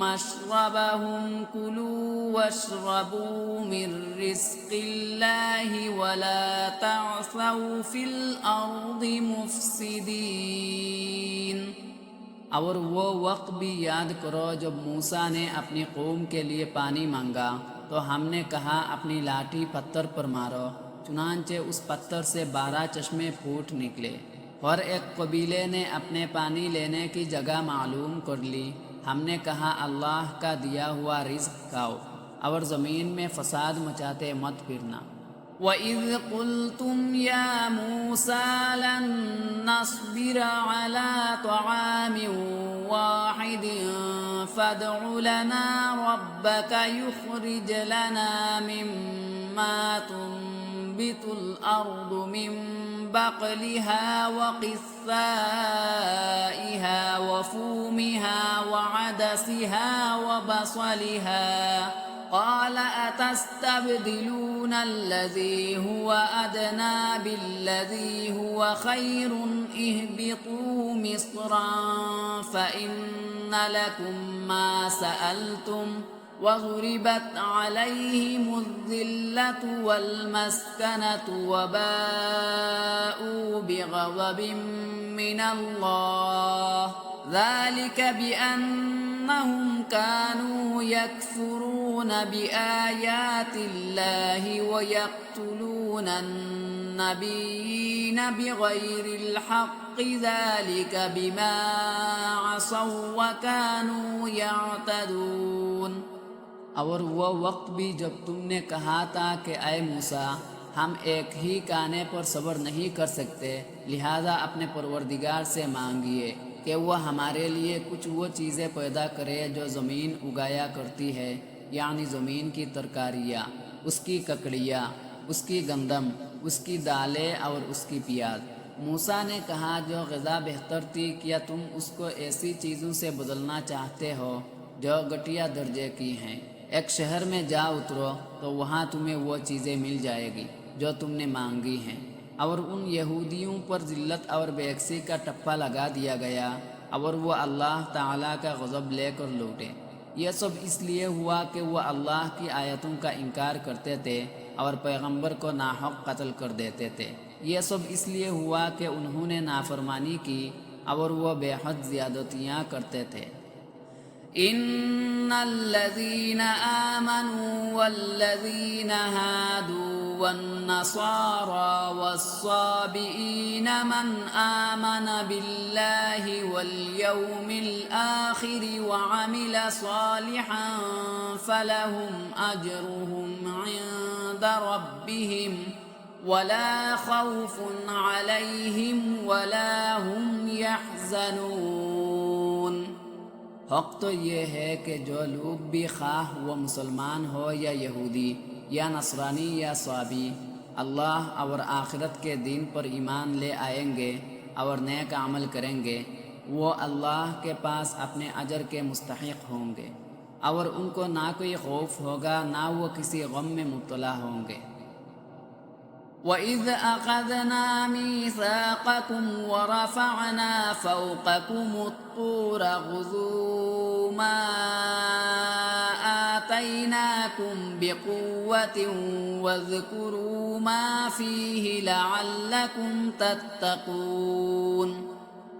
مَّشْرَبَهُمْ كُلُوا وَاشْرَبُوا مِن رِّزْقِ اللَّهِ وَلَا تَعْثَوْا فِي الْأَرْضِ مُفْسِدِينَ۔ اور وہ وقت بھی یاد کرو جب موسیٰ نے اپنی قوم کے لیے پانی مانگا تو ہم نے کہا اپنی لاٹھی پتھر پر مارو، چنانچہ اس پتھر سے 12 چشمے پھوٹ نکلے۔ اور ایک قبیلے نے اپنے پانی لینے کی جگہ معلوم کر لی، ہم نے کہا اللہ کا دیا ہوا رزق کھاؤ اور زمین میں فساد مچاتے مت پھرنا۔ وَإِذْ قُلْتُمْ يَا مُوسَىٰ لَن نَّصْبِرَ عَلَىٰ طَعَامٍ وَاحِدٍ فَادْعُ لَنَا رَبَّكَ يُخْرِجْ لَنَا مِمَّا تُنبِتُ الْأَرْضُ مِن بَقْلِهَا وَقِثَّائِهَا وَفُومِهَا وَعَدَسِهَا وَبَصَلِهَا قَالَ أَتَسْتَبْدِلُونَ الَّذِي هُوَ أَدْنَىٰ بِالَّذِي هُوَ خَيْرٌ اهْبِطُوا مِصْرًا فَإِنَّ لَكُم مَّا سَأَلْتُمْ وَضُرِبَتْ عَلَيْهِمُ الذِّلَّةُ وَالْمَسْكَنَةُ وَبَاءُوا بِغَضَبٍ مِّنَ اللَّهِ ذَلِكَ بِأَنَّهُمْ كَانُوا يَكْفُرُونَ بِآيَاتِ اللَّهِ وَيَقْتُلُونَ النَّبِيِّينَ بِغَيْرِ الْحَقِّ ذَلِكَ بِمَا عَصَوا وَكَانُوا يَعْتَدُونَ۔ اور وہ وقت بھی جب تم نے کہا تھا کہ اے موسیٰ ہم ایک ہی کانے پر صبر نہیں کر سکتے، لہذا اپنے پروردگار سے مانگیے کہ وہ ہمارے لیے کچھ وہ چیزیں پیدا کرے جو زمین اگایا کرتی ہے، یعنی زمین کی ترکاریاں، اس کی ککڑیاں، اس کی گندم، اس کی دالیں اور اس کی پیاز۔ موسیٰ نے کہا جو غذا بہتر تھی کیا تم اس کو ایسی چیزوں سے بدلنا چاہتے ہو جو گھٹیا درجے کی ہیں؟ ایک شہر میں جا اترو تو وہاں تمہیں وہ چیزیں مل جائے گی جو تم نے مانگی ہیں۔ اور ان یہودیوں پر ذلت اور بے یکسی کا ٹپا لگا دیا گیا اور وہ اللہ تعالیٰ کا غضب لے کر لوٹے۔ یہ سب اس لیے ہوا کہ وہ اللہ کی آیتوں کا انکار کرتے تھے اور پیغمبر کو ناحق قتل کر دیتے تھے۔ یہ سب اس لیے ہوا کہ انہوں نے نافرمانی کی اور وہ بے حد زیادتیاں کرتے تھے۔ إن الذين آمنوا والذين هادوا والنصارى والصابئين من آمن بالله واليوم الآخر وعمل صالحا فلهم أجرهم عند ربهم ولا خوف عليهم ولا هم يحزنون۔ حق تو یہ ہے کہ جو لوگ بھی خواہ وہ مسلمان ہو یا یہودی یا نصرانی یا صابی اللہ اور آخرت کے دین پر ایمان لے آئیں گے اور نیک عمل کریں گے، وہ اللہ کے پاس اپنے اجر کے مستحق ہوں گے اور ان کو نہ کوئی خوف ہوگا نہ وہ کسی غم میں مبتلا ہوں گے۔ وَإِذْ أَخَذْنَا مِيثَاقَكُمْ وَرَفَعْنَا فَوْقَكُمُ الطُّورَ خُذُوا مَا آتَيْنَاكُمْ بِقُوَّةٍ وَاذْكُرُوا مَا فِيهِ لَعَلَّكُمْ تَتَّقُونَ۔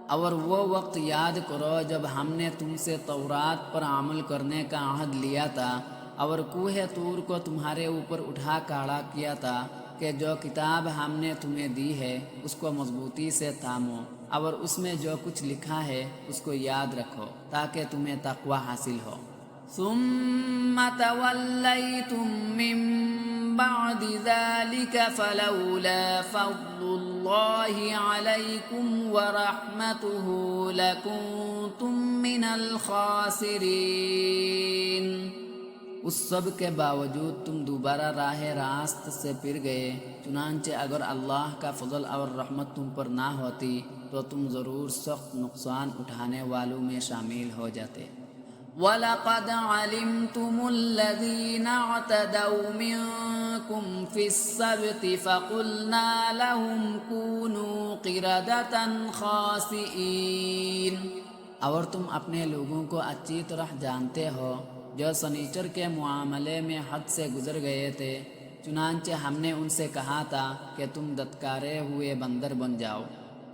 اور وہ وقت یاد کرو جب ہم نے تم سے تورات پر عمل کرنے کا عہد لیا تھا اور کوہ طور کو تمہارے اوپر اٹھا کھڑا کیا تھا کہ جو کتاب ہم نے تمہیں دی ہے اس کو مضبوطی سے تھامو اور اس میں جو کچھ لکھا ہے اس کو یاد رکھو تاکہ تمہیں تقوی حاصل ہو۔ ثم تولیتم من بعد ذلك فلولا فضل الله عليكم ورحمته لكنتم من الخاسرين۔ اس سب کے باوجود تم دوبارہ راہ راست سے پھر گئے، چنانچہ اگر اللہ کا فضل اور رحمت تم پر نہ ہوتی تو تم ضرور سخت نقصان اٹھانے والوں میں شامل ہو جاتے۔ وَلَقَدْ عَلِمْتُمُ الَّذِينَ اعْتَدَوْا مِنْكُمْ فِي السَّبْتِ فَقُلْنَا لَهُمْ كُونُوا قِرَدَةً خَاسِئِينَ۔ اور تم اپنے لوگوں کو اچھی طرح جانتے ہو جو سنیچر کے معاملے میں حد سے گزر گئے تھے، چنانچہ ہم نے ان سے کہا تھا کہ تم دتکارے ہوئے بندر بن جاؤ۔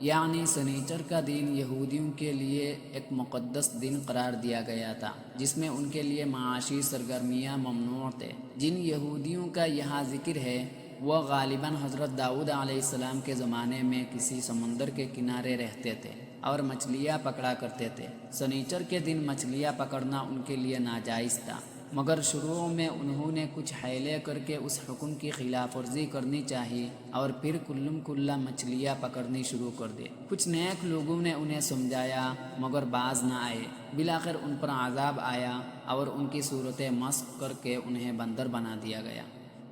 یعنی سنیچر کا دن یہودیوں کے لیے ایک مقدس دن قرار دیا گیا تھا جس میں ان کے لیے معاشی سرگرمیاں ممنوع تھے۔ جن یہودیوں کا یہاں ذکر ہے وہ غالباً حضرت داؤد علیہ السلام کے زمانے میں کسی سمندر کے کنارے رہتے تھے اور مچھلیاں پکڑا کرتے تھے۔ سنیچر کے دن مچھلیاں پکڑنا ان کے لیے ناجائز تھا، مگر شروع میں انہوں نے کچھ حیلے کر کے اس حکم کی خلاف ورزی کرنی چاہی اور پھر کلم کلا مچھلیاں پکڑنی شروع کر دی۔ کچھ نیک لوگوں نے انہیں سمجھایا مگر باز نہ آئے۔ بالآخر ان پر عذاب آیا اور ان کی صورتیں مسخ کر کے انہیں بندر بنا دیا گیا۔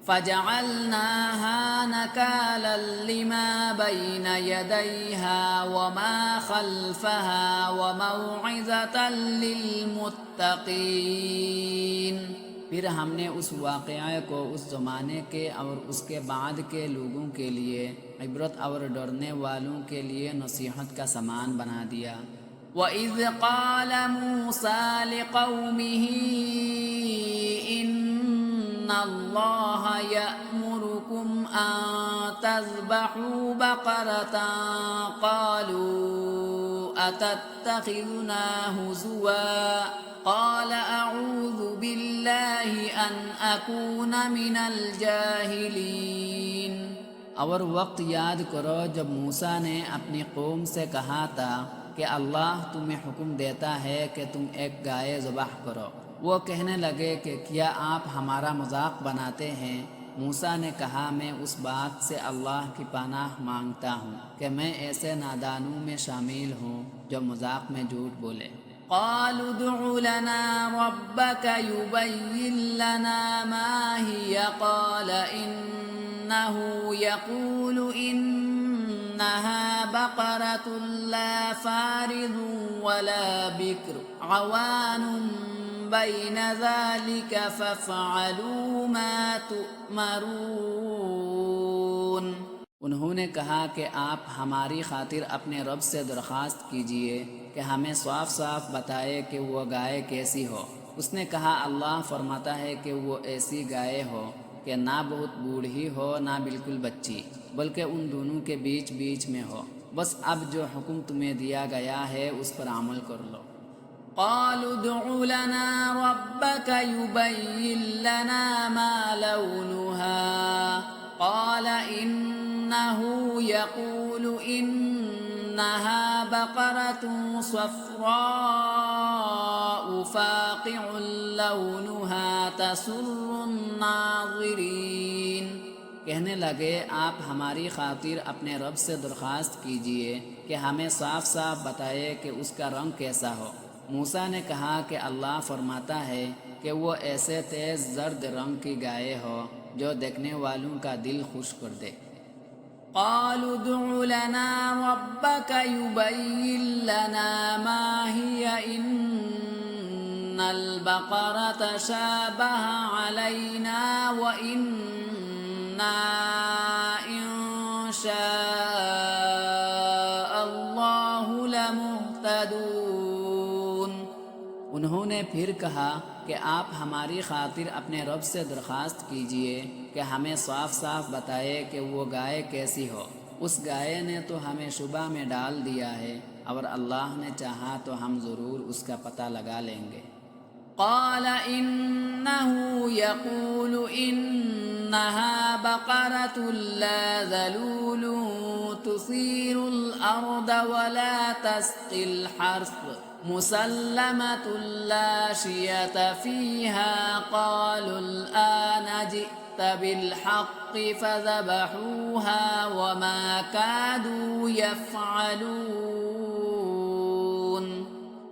فَجَعَلْنَاهَا نَكَالًا لِمَا بَيْنَ يَدَيْهَا وَمَا خَلْفَهَا وَمَوْعِظَةً لِلْمُتَّقِينَ۔ پھر ہم نے اس واقعے کو اس زمانے کے اور اس کے بعد کے لوگوں کے لیے عبرت اور ڈرنے والوں کے لیے نصیحت کا سامان بنا دیا۔ وَإِذْ قَالَ مُوسَىٰ لِقَوْمِهِ إِنَّ اللَّهَ يَأْمُرُكُمْ أَن تَذْبَحُوا بَقَرَةً قَالُوا أَتَتَّخِذُنَا هُزُوًا قَالَ أَعُوذُ بِاللَّهِ أَنْ أَكُونَ مِنَ الْجَاهِلِينَ۔ اور وقت یاد کرو جب موسیٰ نے اپنی قوم سے کہا تھا کہ اللہ تمہیں حکم دیتا ہے کہ تم ایک گائے ذبح کرو۔ وہ کہنے لگے کہ کیا آپ ہمارا مذاق بناتے ہیں؟ موسیٰ نے کہا میں اس بات سے اللہ کی پناہ مانگتا ہوں کہ میں ایسے نادانوں میں شامل ہوں جو مذاق میں جھوٹ بولے۔ قالوا ادع لنا ربك يبين لنا ما هي قال إنه يقول إنها بقرة لا فارض ولا بكر عوان بين ذلك فافعلوا ما تؤمرون۔ انہوں نے کہا کہ آپ ہماری خاطر اپنے رب سے درخواست کیجئے کہ ہمیں صاف صاف بتائے کہ وہ گائے کیسی ہو۔ اس نے کہا اللہ فرماتا ہے کہ وہ ایسی گائے ہو کہ نہ بہت بوڑھی ہو نہ بالکل بچی، بلکہ ان دونوں کے بیچ بیچ میں ہو۔ بس اب جو حکم تمہیں دیا گیا ہے اس پر عمل کر لو۔ قالوا ادع لنا ربك يبين لنا ما لونها قال إنه يقول إنها بقرة صفراء فاقع لونها تسر الناظرين۔ کہنے لگے آپ ہماری خاطر اپنے رب سے درخواست کیجئے کہ ہمیں صاف صاف بتائے کہ اس کا رنگ کیسا ہو۔ موسیٰ نے کہا کہ اللہ فرماتا ہے کہ وہ ایسے تیز زرد رنگ کی گائے ہو جو دیکھنے والوں کا دل خوش کر دے۔ قالوا ادع لنا ربك يبين لنا ما هي إن البقرة شابه علينا وإنا إن مهتدون۔ انہوں نے پھر کہا کہ آپ ہماری خاطر اپنے رب سے درخواست کیجئے کہ ہمیں صاف صاف بتائے کہ وہ گائے کیسی ہو۔ اس گائے نے تو ہمیں شبہ میں ڈال دیا ہے، اور اللہ نے چاہا تو ہم ضرور اس کا پتہ لگا لیں گے۔ قال إنه يقول إنها بقرة لا ذلول تثير الأرض ولا تسقي الحرث مسلمة لا شية فيها قالوا الآن جئت بالحق فذبحوها وما كادوا يفعلون۔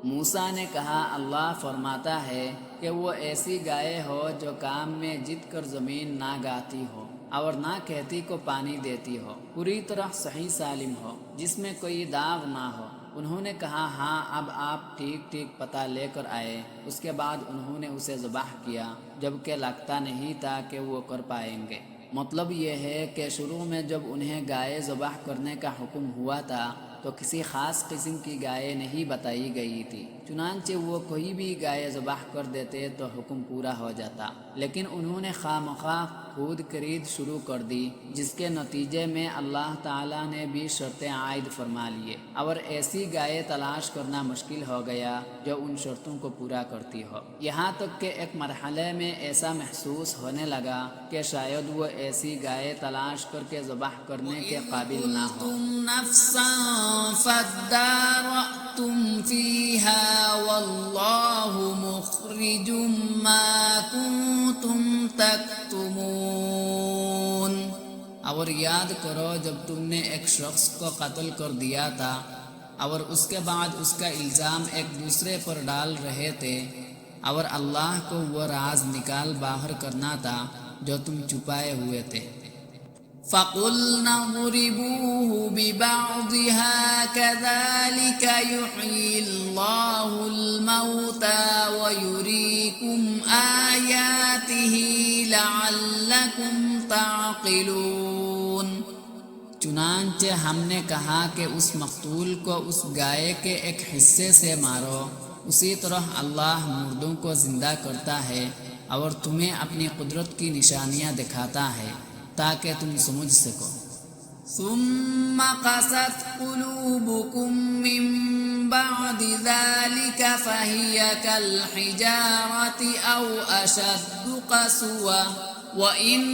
موسیٰ نے کہا اللہ فرماتا ہے کہ وہ ایسی گائے ہو جو کام میں جت کر زمین نہ گاتی ہو اور نہ کہتی کو پانی دیتی ہو، پوری طرح صحیح سالم ہو، جس میں کوئی داغ نہ ہو۔ انہوں نے کہا ہاں اب آپ ٹھیک ٹھیک پتہ لے کر آئے۔ اس کے بعد انہوں نے اسے ذبح کیا، جبکہ لگتا نہیں تھا کہ وہ کر پائیں گے۔ مطلب یہ ہے کہ شروع میں جب انہیں گائے ذبح کرنے کا حکم ہوا تھا تو کسی خاص قسم کی گائے نہیں بتائی گئی تھی، چنانچہ وہ کوئی بھی گائے ذبح کر دیتے تو حکم پورا ہو جاتا، لیکن انہوں نے خواہ مخواہ خود خرید شروع کر دی، جس کے نتیجے میں اللہ تعالیٰ نے بھی شرطیں عائد فرما لیے، اور ایسی گائے تلاش کرنا مشکل ہو گیا جو ان شرطوں کو پورا کرتی ہو، یہاں تک کہ ایک مرحلے میں ایسا محسوس ہونے لگا کہ شاید وہ ایسی گائے تلاش کر کے ذبح کرنے کے قابل نہ ہو۔ فادارأتم فيها والله مخرج ما كنتم تكتمون۔ اور یاد کرو جب تم نے ایک شخص کو قتل کر دیا تھا اور اس کے بعد اس کا الزام ایک دوسرے پر ڈال رہے تھے، اور اللہ کو وہ راز نکال باہر کرنا تھا جو تم چھپائے ہوئے تھے۔ فَقُلْنَا اضْرِبُوهُ بِبَعْضِهَا كَذَلِكَ يُحْيِي اللَّهُ الْمَوْتَى وَيُرِيكُمْ آيَاتِهِ لَعَلَّكُمْ تَعْقِلُونَ۔ چنانچہ ہم نے کہا کہ اس مقتول کو اس گائے کے ایک حصے سے مارو، اسی طرح اللہ مردوں کو زندہ کرتا ہے اور تمہیں اپنی قدرت کی نشانیاں دکھاتا ہے تاکہ تم سمجھ سکو۔ ثم قست قلوبكم من بعد ذلك فهي كالحجارة أو أشد قسوة وإن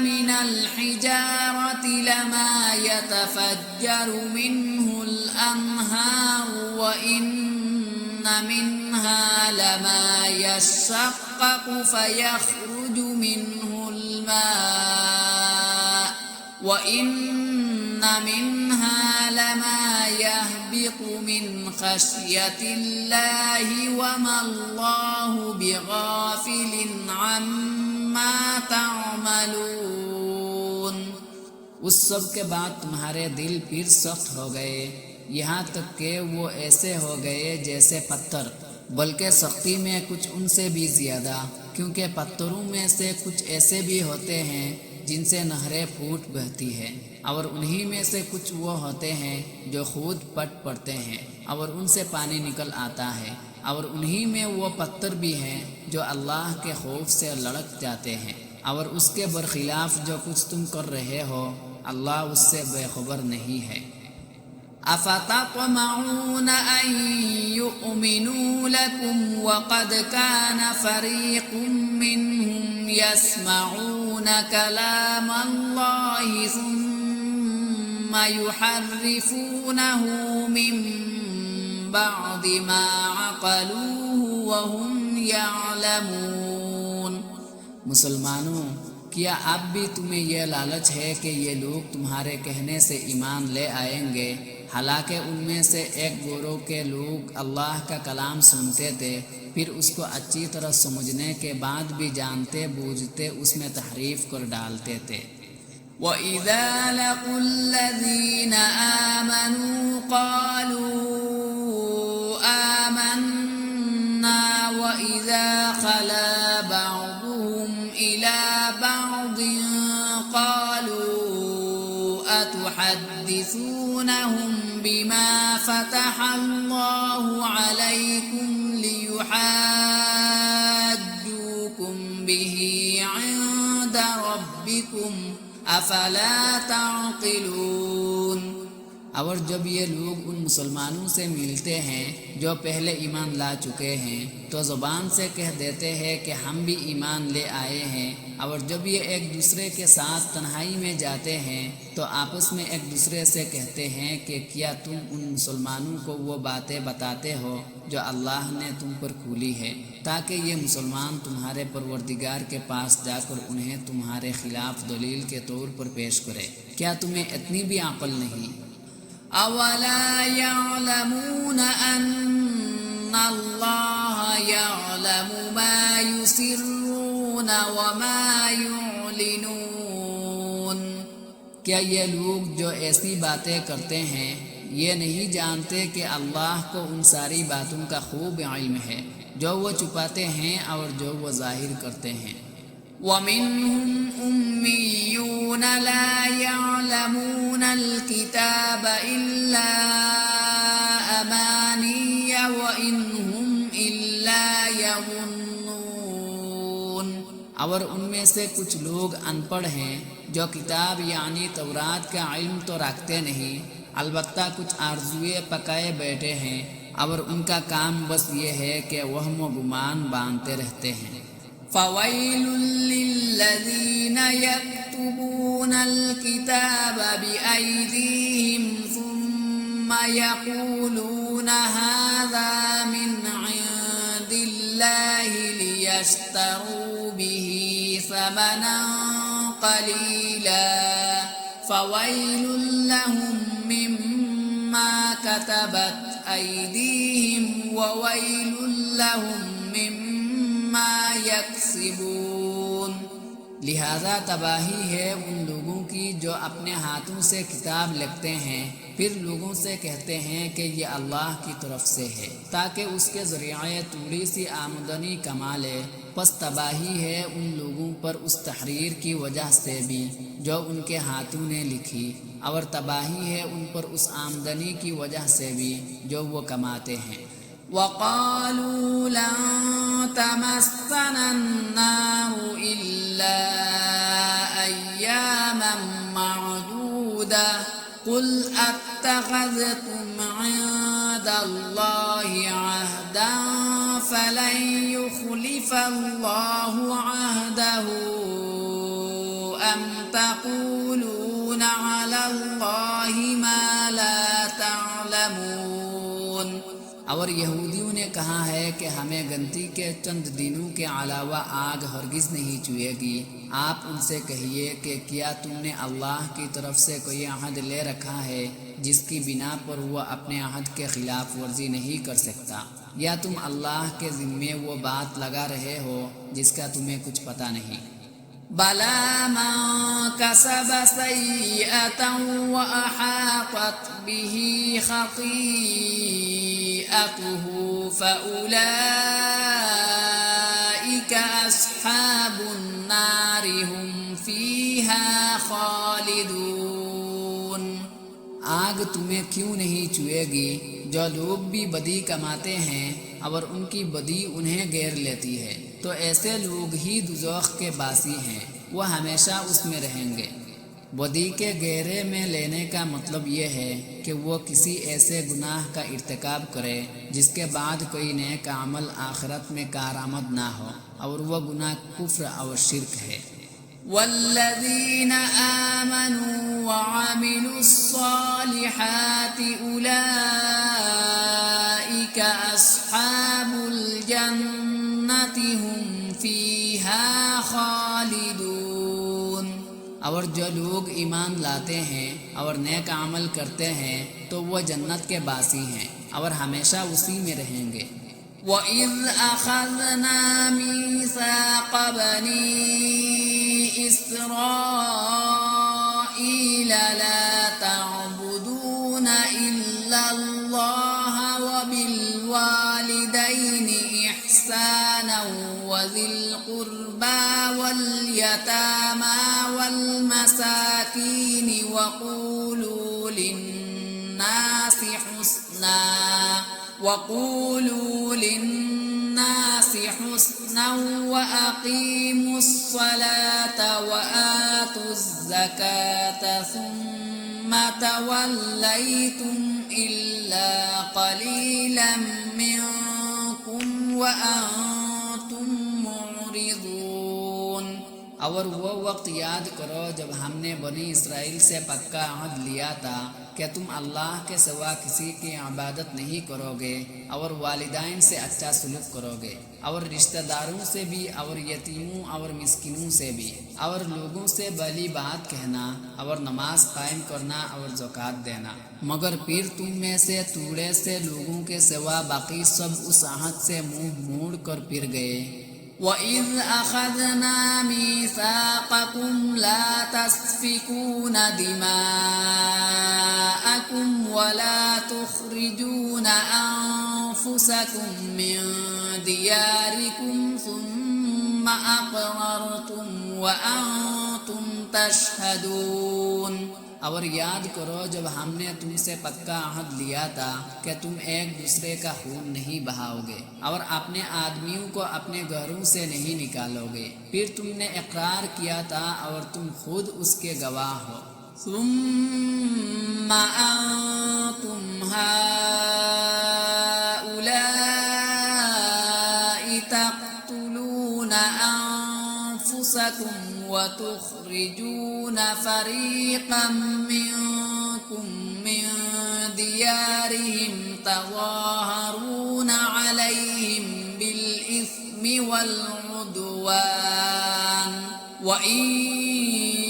من الحجارة لما يتفجر منه الأنهار وإن منها لما يشقق فيخرج منه الماء وإن منها لما يهبط من خشية الله وما الله بغافل عما تعملون۔ اس سب کے بعد تمہارے دل پھر سخت ہو گئے، یہاں تک کہ وہ ایسے ہو گئے جیسے پتھر، بلکہ سختی میں کچھ ان سے بھی زیادہ، کیونکہ پتھروں میں سے کچھ ایسے بھی ہوتے ہیں جن سے نہریں پھوٹ بہتی ہیں، اور انہی میں سے کچھ وہ ہوتے ہیں جو خود پٹ پڑتے ہیں اور ان سے پانی نکل آتا ہے، اور انہی میں وہ پتھر بھی ہیں جو اللہ کے خوف سے لڑک جاتے ہیں، اور اس کے برخلاف جو کچھ تم کر رہے ہو اللہ اس سے بے خبر نہیں ہے۔ أفتطمعون أن يؤمنوا لكم وقد كان فريق منهم يسمعون كلام الله ثم يحرفونه من بعد ما عقلوه وهم يعلمون۔ مسلمانوں، کیا اب بھی تمہیں یہ لالچ ہے کہ یہ لوگ تمہارے کہنے سے ایمان لے آئیں گے، حالانکہ ان میں سے ایک گروہ کے لوگ اللہ کا کلام سنتے تھے، پھر اس کو اچھی طرح سمجھنے کے بعد بھی جانتے بوجھتے اس میں تحریف کر ڈالتے تھے۔ وَإِذَا لَقُوا الَّذِينَ آمَنُوا قَالُوا آمَنَّا وَإِذَا خَلَا بَعْضُهُمْ إِلَى بَعْضٍ قَالُوا أَتُحَدِّثُونَهُم لهم بما فتح الله عليكم ليحاجوكم به عند ربكم افلا تعقلون۔ اور جب یہ لوگ ان مسلمانوں سے ملتے ہیں جو پہلے ایمان لا چکے ہیں تو زبان سے کہہ دیتے ہیں کہ ہم بھی ایمان لے آئے ہیں، اور جب یہ ایک دوسرے کے ساتھ تنہائی میں جاتے ہیں تو آپس میں ایک دوسرے سے کہتے ہیں کہ کیا تم ان مسلمانوں کو وہ باتیں بتاتے ہو جو اللہ نے تم پر کھولی ہے، تاکہ یہ مسلمان تمہارے پروردگار کے پاس جا کر انہیں تمہارے خلاف دلیل کے طور پر پیش کرے۔ کیا تمہیں اتنی بھی عقل نہیں؟ اولا يعلمون ان اللہ يعلم ما يسرون وما يعلنون۔ کیا یہ لوگ جو ایسی باتیں کرتے ہیں یہ نہیں جانتے کہ اللہ کو ان ساری باتوں کا خوب علم ہے جو وہ چھپاتے ہیں اور جو وہ ظاہر کرتے ہیں۔ وَمِنْهُمْ أُمِّيُّونَ لَا يَعْلَمُونَ الْكِتَابَ إِلَّا أَمَانِيَّ وَإِنْ هُمْ إِلَّا يَظُنُّونَ۔ اور ان میں سے کچھ لوگ ان پڑھ ہیں جو کتاب یعنی تورات کا علم تو رکھتے نہیں، البتہ کچھ آرزوئے پکائے بیٹھے ہیں، اور ان کا کام بس یہ ہے کہ وہم و گمان باندھتے رہتے ہیں۔ فَوَيْلٌ لِّلَّذِينَ يَكْتُبُونَ الْكِتَابَ بِأَيْدِيهِمْ ثُمَّ يَقُولُونَ هَٰذَا مِنْ عِندِ اللَّهِ لِيَشْتَرُوا بِهِ ثَمَنًا قَلِيلًا فَوَيْلٌ لَّهُم مِّمَّا كَتَبَتْ أَيْدِيهِمْ وَوَيْلٌ لَّهُم مِّمَّا يَكْسِبُونَ۔ لہذا تباہی ہے ان لوگوں کی جو اپنے ہاتھوں سے کتاب لکھتے ہیں پھر لوگوں سے کہتے ہیں کہ یہ اللہ کی طرف سے ہے تاکہ اس کے ذریعے تھوڑی سی آمدنی کما لے، پس تباہی ہے ان لوگوں پر اس تحریر کی وجہ سے بھی جو ان کے ہاتھوں نے لکھی، اور تباہی ہے ان پر اس آمدنی کی وجہ سے بھی جو وہ کماتے ہیں۔ وَقَالُوا لَن تَمَسَّنَا النَّارُ إِلَّا أَيَّامًا مَّعْدُودَةً قُلْ أَتَّخَذْتُمْ عِندَ اللَّهِ عَهْدًا فَلَن يُخْلِفَ اللَّهُ عَهْدَهُ أَمْ تَقُولُونَ عَلَى اللَّهِ مَا لَا تَعْلَمُونَ۔ اور یہودیوں نے کہا ہے کہ ہمیں گنتی کے چند دنوں کے علاوہ آگ ہرگز نہیں چھوئے گی۔ آپ ان سے کہیے کہ کیا تم نے اللہ کی طرف سے کوئی عہد لے رکھا ہے جس کی بنا پر وہ اپنے عہد کے خلاف ورزی نہیں کر سکتا، یا تم اللہ کے ذمے وہ بات لگا رہے ہو جس کا تمہیں کچھ پتہ نہیں؟ بَلَىٰ مَن كَسَبَ سَيِّئَةً وَأَحَاطَتْ بِهِ خَطِيئَتُهُ فَأُولَٰئِكَ أَصْحَابُ النَّارِ هُمْ فِيهَا خَالِدُونَ۔ آگ تمہیں کیوں نہیں چھوئے گی؟ جو لوگ بھی بدی کماتے ہیں اور ان کی بدی انہیں گھیر لیتی ہے تو ایسے لوگ ہی دوزخ کے باسی ہیں، وہ ہمیشہ اس میں رہیں گے۔ بدی کے گہرے میں لینے کا مطلب یہ ہے کہ وہ کسی ایسے گناہ کا ارتکاب کرے جس کے بعد کوئی نیک عمل آخرت میں کارآمد نہ ہو، اور وہ گناہ کفر اور شرک ہے۔ والذین آمنوا وعملوا الصالحات اولئک اصحاب الجنة هم فیہا خالدون۔ اور جو لوگ ایمان لاتے ہیں اور نیک عمل کرتے ہیں تو وہ جنت کے باسی ہیں اور ہمیشہ اسی میں رہیں گے۔ وَإِذْ أَخَذْنَا مِيثَاقَ بَنِي إِسْرَائِيلَ لَا تَعْبُدُونَ إِلَّا اللَّهَ وَبِالْوَالِدَيْنِ إِحْسَانًا وَذِي الْقُرْبَى وَالْيَتَامَى وَالْمَسَاكِينِ وَقُولُوا لِلنَّاسِ حسنا وقولوا للناس حسنا وأقيموا الصلاة وآتوا الزكاة ثم توليتم إلا قليلا منكم وأنتم معرضون۔ اور وہ وقت یاد کرو جب ہم نے بنی اسرائیل سے پکا عہد لیا تھا کہ تم اللہ کے سوا کسی کی عبادت نہیں کرو گے، اور والدین سے اچھا سلوک کرو گے، اور رشتہ داروں سے بھی، اور یتیموں اور مسکینوں سے بھی، اور لوگوں سے بھلی بات کہنا، اور نماز قائم کرنا اور زکوٰۃ دینا۔ مگر پھر تم میں سے تھوڑے سے لوگوں کے سوا باقی سب اس عہد سے منہ موڑ کر پھر گئے۔ وَإِذْ أَخَذْنَا مِيثَاقَكُمْ لَا تَسْفِكُونَ دِمَاءَكُمْ وَلَا تُخْرِجُونَ أَنفُسَكُمْ مِنْ دِيَارِكُمْ ثُمَّ أَقْرَرْتُمْ وَأَنْتُمْ تَشْهَدُونَ۔ اور یاد کرو جب ہم نے تم سے پکا عہد لیا تھا کہ تم ایک دوسرے کا خون نہیں بہاؤ گے، اور اپنے آدمیوں کو اپنے گھروں سے نہیں نکالو گے، پھر تم نے اقرار کیا تھا اور تم خود اس کے گواہ ہو۔ ثم أنتم هؤلاء تقتلون أنفسكم وتخرجون فريقا منكم من ديارهم تظاهرون عليهم بالإثم والعدوان وإن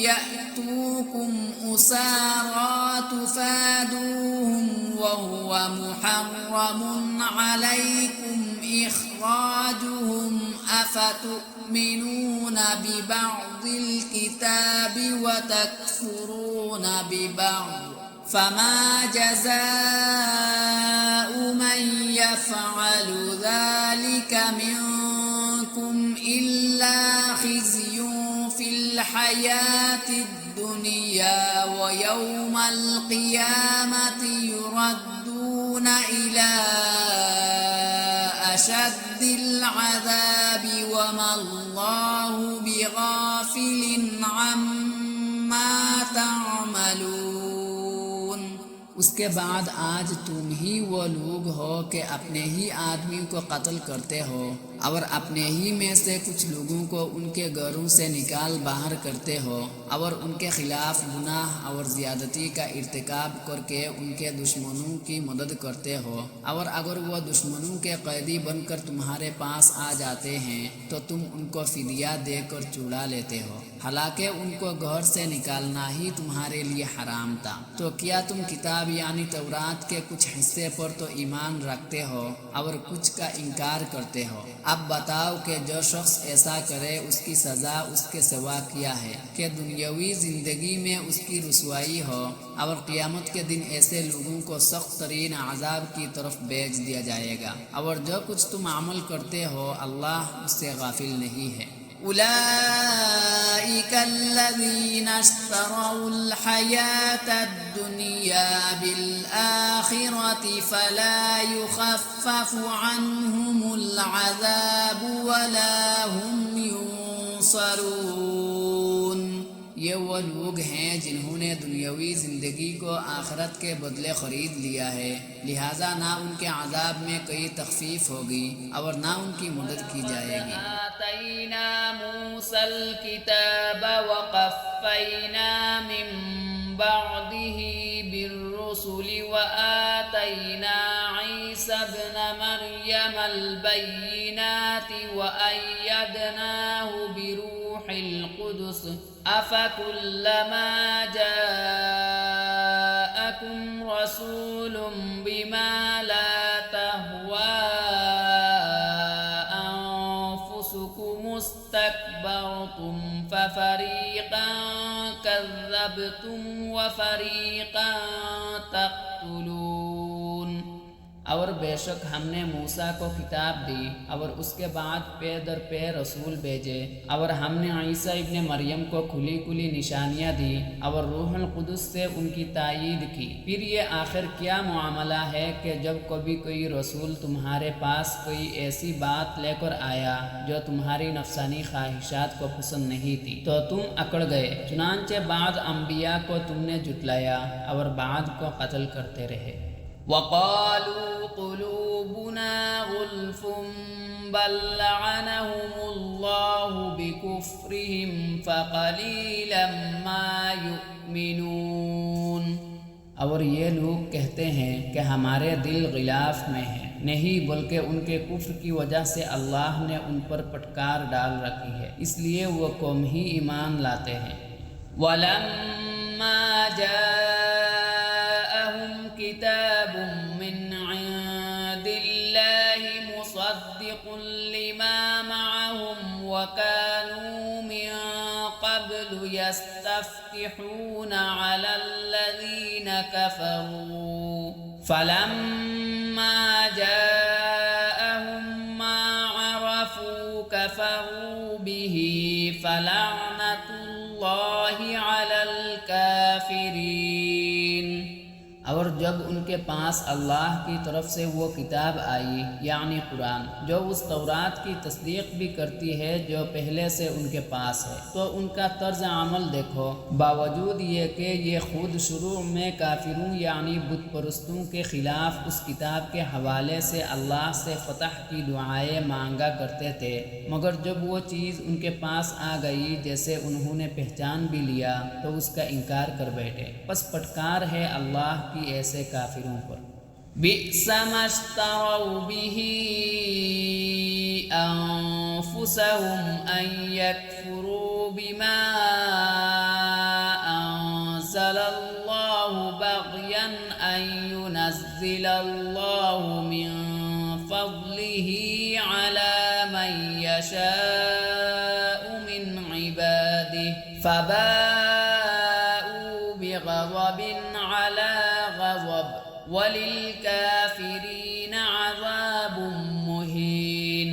يأتوكم أسارى تفادوهم وهو محرم عليكم إخراجهم أفتؤمنون ببعض الكتاب وتكفرون ببعض فما جزاء من يفعل ذلك منكم إلا خزي في الحياة الدنيا ويوم القيامة يردون إلى أشد العذاب وما الله بغافل عما تعملون۔ اس کے بعد آج تم ہی وہ لوگ ہو کہ اپنے ہی آدمی کو قتل کرتے ہو، اور اپنے ہی میں سے کچھ لوگوں کو ان کے گھروں سے نکال باہر کرتے ہو، اور ان کے خلاف گناہ اور زیادتی کا ارتکاب کر کے ان کے دشمنوں کی مدد کرتے ہو، اور اگر وہ دشمنوں کے قیدی بن کر تمہارے پاس آ جاتے ہیں تو تم ان کو فدیہ دے کر چھڑا لیتے ہو، حالانکہ ان کو گھر سے نکالنا ہی تمہارے لیے حرام تھا۔ تو کیا تم کتاب یعنی تورات کے کچھ حصے پر تو ایمان رکھتے ہو اور کچھ کا انکار کرتے ہو؟ اب بتاؤ کہ جو شخص ایسا کرے اس کی سزا اس کے سوا کیا ہے کہ دنیاوی زندگی میں اس کی رسوائی ہو، اور قیامت کے دن ایسے لوگوں کو سخت ترین عذاب کی طرف بھیج دیا جائے گا، اور جو کچھ تم عمل کرتے ہو اللہ اس سے غافل نہیں ہے۔ أولئك الذين اشتروا الحياة الدنيا بالآخرة فلا يخفف عنهم العذاب ولا هم ينصرون۔ یہ وہ لوگ ہیں جنہوں نے دنیاوی زندگی کو آخرت کے بدلے خرید لیا ہے، لہٰذا نہ ان کے عذاب میں کوئی تخفیف ہوگی اور نہ ان کی مدد کی جائے گی۔ آتینا موسیٰ الکتاب وقفینا من بعده بالرسل وآتینا عیسیٰ ابن مریم البینات وأیدناہ بروح القدس أفكلما جاءكم رسول بما لا تهوى أنفسكم استكبرتم ففريقا كذبتم وفريقا تقتلون۔ اور بے شک ہم نے موسیٰ کو کتاب دی اور اس کے بعد پے در پے رسول بھیجے، اور ہم نے عیسیٰ ابن مریم کو کھلی کھلی نشانیاں دی اور روح القدس سے ان کی تائید کی۔ پھر یہ آخر کیا معاملہ ہے کہ جب کبھی کوئی رسول تمہارے پاس کوئی ایسی بات لے کر آیا جو تمہاری نفسانی خواہشات کو پسند نہیں تھی تو تم اکڑ گئے، چنانچہ بعض انبیاء کو تم نے جھٹلایا اور بعض کو قتل کرتے رہے۔ وقالوا قلوبنا غلف بل لعنهم الله بكفرهم فقليلا ما يؤمنون۔ اور یہ لوگ کہتے ہیں کہ ہمارے دل غلاف میں ہیں، نہیں بلکہ ان کے کفر کی وجہ سے اللہ نے ان پر پٹکار ڈال رکھی ہے، اس لیے وہ قوم ہی ایمان لاتے ہیں۔ وَلَمَّا جَاءَهُمْ كِتَابٌ مِّنْ عِندِ اللَّهِ مُصَدِّقٌ لِّمَا مَعَهُمْ وَكَانُوا مِن قَبْلُ يَسْتَفْتِحُونَ عَلَى الَّذِينَ كَفَرُوا فَلَمَّا جَاءَهُم مَّا عَرَفُوا كَفَرُوا بِهِ فَلَعْنَةُ اللَّهِ عَلَى الْكَافِرِينَ۔ اور جب ان کے پاس اللہ کی طرف سے وہ کتاب آئی یعنی قرآن، جو اس تورات کی تصدیق بھی کرتی ہے جو پہلے سے ان کے پاس ہے، تو ان کا طرز عمل دیکھو، باوجود یہ کہ یہ خود شروع میں کافروں یعنی بت پرستوں کے خلاف اس کتاب کے حوالے سے اللہ سے فتح کی دعائیں مانگا کرتے تھے، مگر جب وہ چیز ان کے پاس آ گئی جیسے انہوں نے پہچان بھی لیا تو اس کا انکار کر بیٹھے۔ پس پٹکار ہے اللہ کی ایسے کافروں پر۔ بئس ما اشتروا به أنفسهم أن يكفروا بما أنزل الله بغيا أن ينزل الله من فضله على من يشاء من عباده فباءوا بغضب على غضب وَلِلْكَافِرِينَ عَذَابٌ مُّهِينٌ۔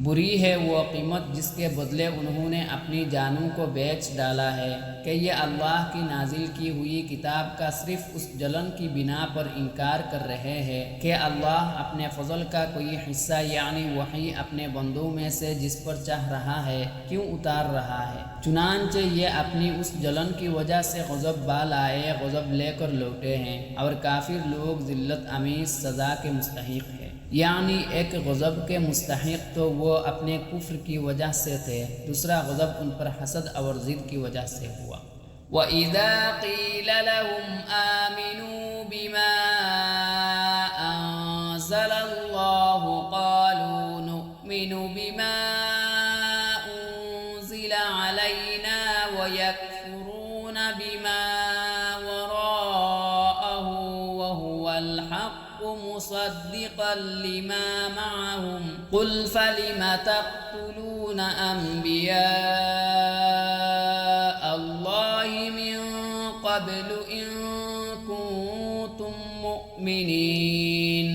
بری ہے وہ قیمت جس کے بدلے انہوں نے اپنی جانوں کو بیچ ڈالا ہے کہ یہ اللہ کی نازل کی ہوئی کتاب کا صرف اس جلن کی بنا پر انکار کر رہے ہیں کہ اللہ اپنے فضل کا کوئی حصہ یعنی وحی اپنے بندوں میں سے جس پر چاہ رہا ہے کیوں اتار رہا ہے، چنانچہ یہ اپنی اس جلن کی وجہ سے غضب بالائے غضب لے کر لوٹے ہیں، اور کافر لوگ ذلت آمیز سزا کے مستحق ہیں۔ یعنی ایک غضب کے مستحق تو وہ اپنے کفر کی وجہ سے تھے، دوسرا غضب ان پر حسد اور ضد کی وجہ سے ہوا۔ وَإِذَا قِيلَ لَهُمْ آمِنُوا بِمَا أَنزَلَ اللَّهُ قَالُوا نُؤْمِنُ بِمَا أُنزِلَ عَلَيْنَا وَيَكْفُرُونَ بِمَا وَرَاءَهُ وَهُوَ الْحَقُّ مُصَدِّقًا لِّمَا مَعَهُمْ قُلْ فَلِمَ تَقْتُلُونَ أَنبِيَاءَ اللَّهِ مِن قَبْلُ إِن كُنتُم مُّؤْمِنِينَ۔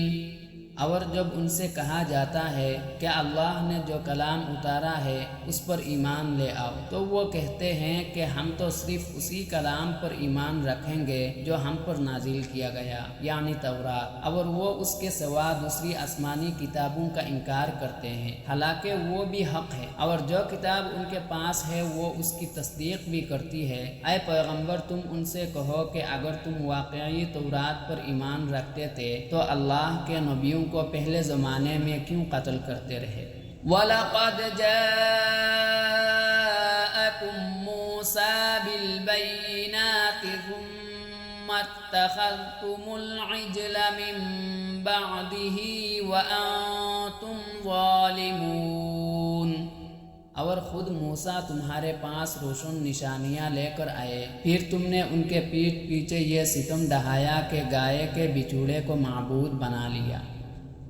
اور جب ان سے کہا جاتا ہے کہ اللہ نے جو کلام اتارا ہے اس پر ایمان لے آؤ، تو وہ کہتے ہیں کہ ہم تو صرف اسی کلام پر ایمان رکھیں گے جو ہم پر نازل کیا گیا یعنی تورات، اور وہ اس کے سوا دوسری آسمانی کتابوں کا انکار کرتے ہیں، حالانکہ وہ بھی حق ہے، اور جو کتاب ان کے پاس ہے وہ اس کی تصدیق بھی کرتی ہے۔ اے پیغمبر تم ان سے کہو کہ اگر تم واقعی تورات پر ایمان رکھتے تھے تو اللہ کے نبیوں کو پہلے زمانے میں کیوں قتل کرتے رہے؟ وَلَقَدْ جَاءَكُم مُّوسَىٰ بِالْبَيِّنَاتِ ثُمَّ اتَّخَذْتُمُ الْعِجْلَ مِن بَعْدِهِ وَأَنتُمْ ظَالِمُونَ۔ اور خود موسیٰ تمہارے پاس روشن نشانیاں لے کر آئے، پھر تم نے ان کے پیٹھ پیچھے یہ ستم ڈھایا کہ گائے کے بچوڑے کو معبود بنا لیا۔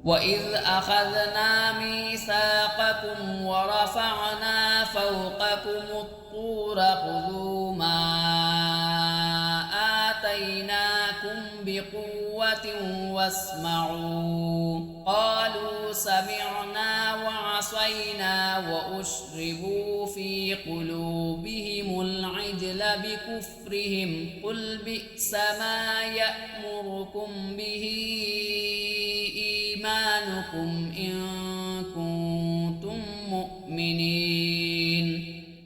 وَإِذْ أَخَذْنَا مِيثَاقَكُمْ وَرَفَعْنَا فَوْقَكُمُ الطُّورَ خُذُوا مَا آتَيْنَاكُمْ بِقُوَّةٍ قوة واسمعوا قالوا سمعنا وعصينا وأشربوا في قلوبهم العجل بكفرهم قل بئس ما يأمركم به إيمانكم إن كنتم مؤمنين۔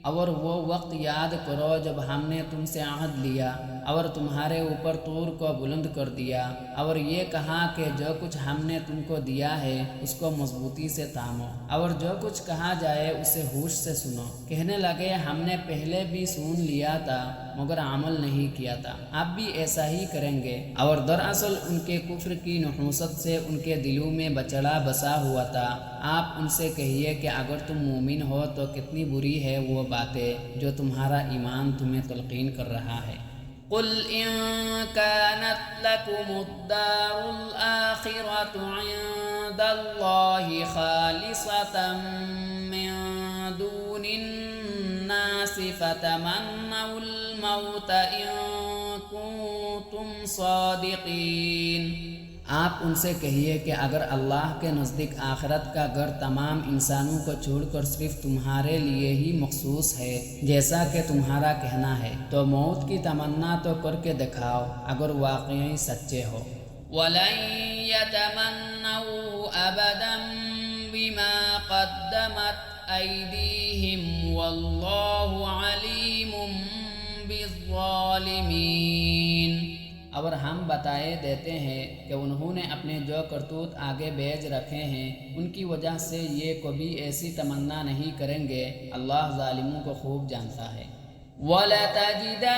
اور وہ وقت یاد کرو جب ہم نے تم سے عہد لیا اور تمہارے اوپر طور کو بلند کر دیا اور یہ کہا کہ جو کچھ ہم نے تم کو دیا ہے اس کو مضبوطی سے تھامو اور جو کچھ کہا جائے اسے ہوش سے سنو۔ کہنے لگے ہم نے پہلے بھی سن لیا تھا مگر عمل نہیں کیا تھا، آپ بھی ایسا ہی کریں گے۔ اور دراصل ان کے کفر کی نحوست سے ان کے دلوں میں بچڑا بسا ہوا تھا۔ آپ ان سے کہیے کہ اگر تم مومن ہو تو کتنی بری ہے وہ باتیں جو تمہارا ایمان تمہیں تلقین کر رہا ہے۔ قل إن كانت لكم الدار الآخرة عند الله خالصة من دون الناس فتمنوا الموت إن كنتم صادقين۔ آپ ان سے کہیے کہ اگر اللہ کے نزدیک آخرت کا گھر تمام انسانوں کو چھوڑ کر صرف تمہارے لیے ہی مخصوص ہے جیسا کہ تمہارا کہنا ہے تو موت کی تمنا تو کر کے دکھاؤ اگر واقعی سچے ہو۔ وَلَن يَتَمَنَّوْا أَبَدًا بِمَا قَدَّمَتْ أَيْدِيهِمْ وَاللَّهُ عَلِيمٌ بِالظَّالِمِينَ۔ اور ہم بتائے دیتے ہیں کہ انہوں نے اپنے جو کرتوت آگے بھیج رکھے ہیں ان کی وجہ سے یہ کبھی ایسی تمنا نہیں کریں گے، اللہ ظالموں کو خوب جانتا ہے۔ وَلَتَجِدَنَّهُمْ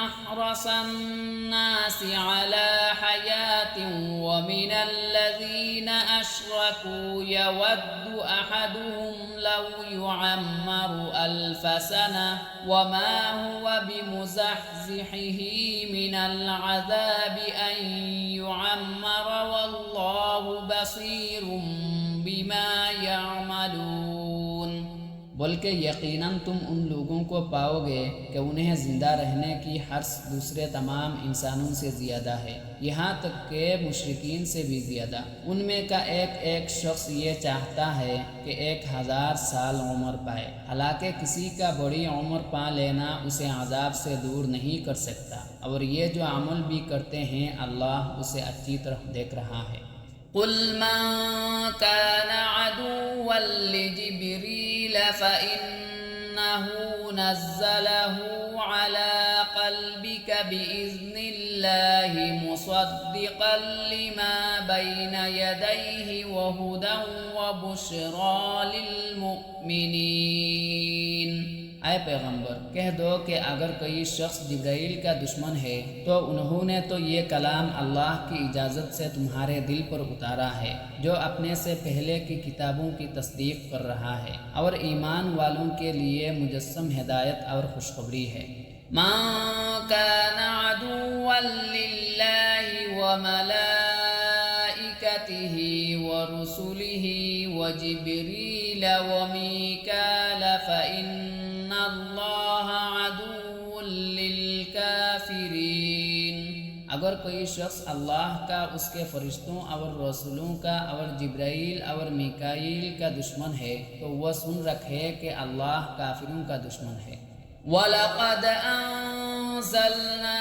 أَحْرَصَ النَّاسِ عَلَى حَيَاةٍ وَمِنَ الَّذِينَ أَشْرَكُوا يَوَدُّ أَحَدُهُمْ لَوْ يُعَمَّرُ أَلْفَ سَنَةٍ وَمَا هُوَ بِمُزَحْزِحِهِ مِنَ الْعَذَابِ أَن يُعَمَّرَ وَاللَّهُ بَصِيرٌ بِمَا يَعْمَلُونَ۔ بلکہ یقیناً تم ان لوگوں کو پاؤ گے کہ انہیں زندہ رہنے کی حرص دوسرے تمام انسانوں سے زیادہ ہے، یہاں تک کہ مشرکین سے بھی زیادہ۔ ان میں کا ایک ایک شخص یہ چاہتا ہے کہ 1000 سال عمر پائے، حالانکہ کسی کا بڑی عمر پا لینا اسے عذاب سے دور نہیں کر سکتا، اور یہ جو عمل بھی کرتے ہیں اللہ اسے اچھی طرح دیکھ رہا ہے۔ قل من كان عدوا لجبريل فإنه نزله على قلبك بإذن الله مصدقا لما بين يديه وهدى وبشرى للمؤمنين۔ اے پیغمبر کہہ دو کہ اگر کوئی شخص جبرائیل کا دشمن ہے تو انہوں نے تو یہ کلام اللہ کی اجازت سے تمہارے دل پر اتارا ہے جو اپنے سے پہلے کی کتابوں کی تصدیق کر رہا ہے، اور ایمان والوں کے لیے مجسم ہدایت اور خوشخبری ہے۔ من كان عدوا لله وملائكته ورسله وجبريل وميكال فإن الله عدو للكافرين۔ اگر کوئی شخص اللہ کا، اس کے فرشتوں اور رسولوں کا اور جبرائیل اور میکائیل کا دشمن ہے تو وہ سن رکھے کہ اللہ کافروں کا دشمن ہے۔ وَلَقَدْ أَنزَلْنَا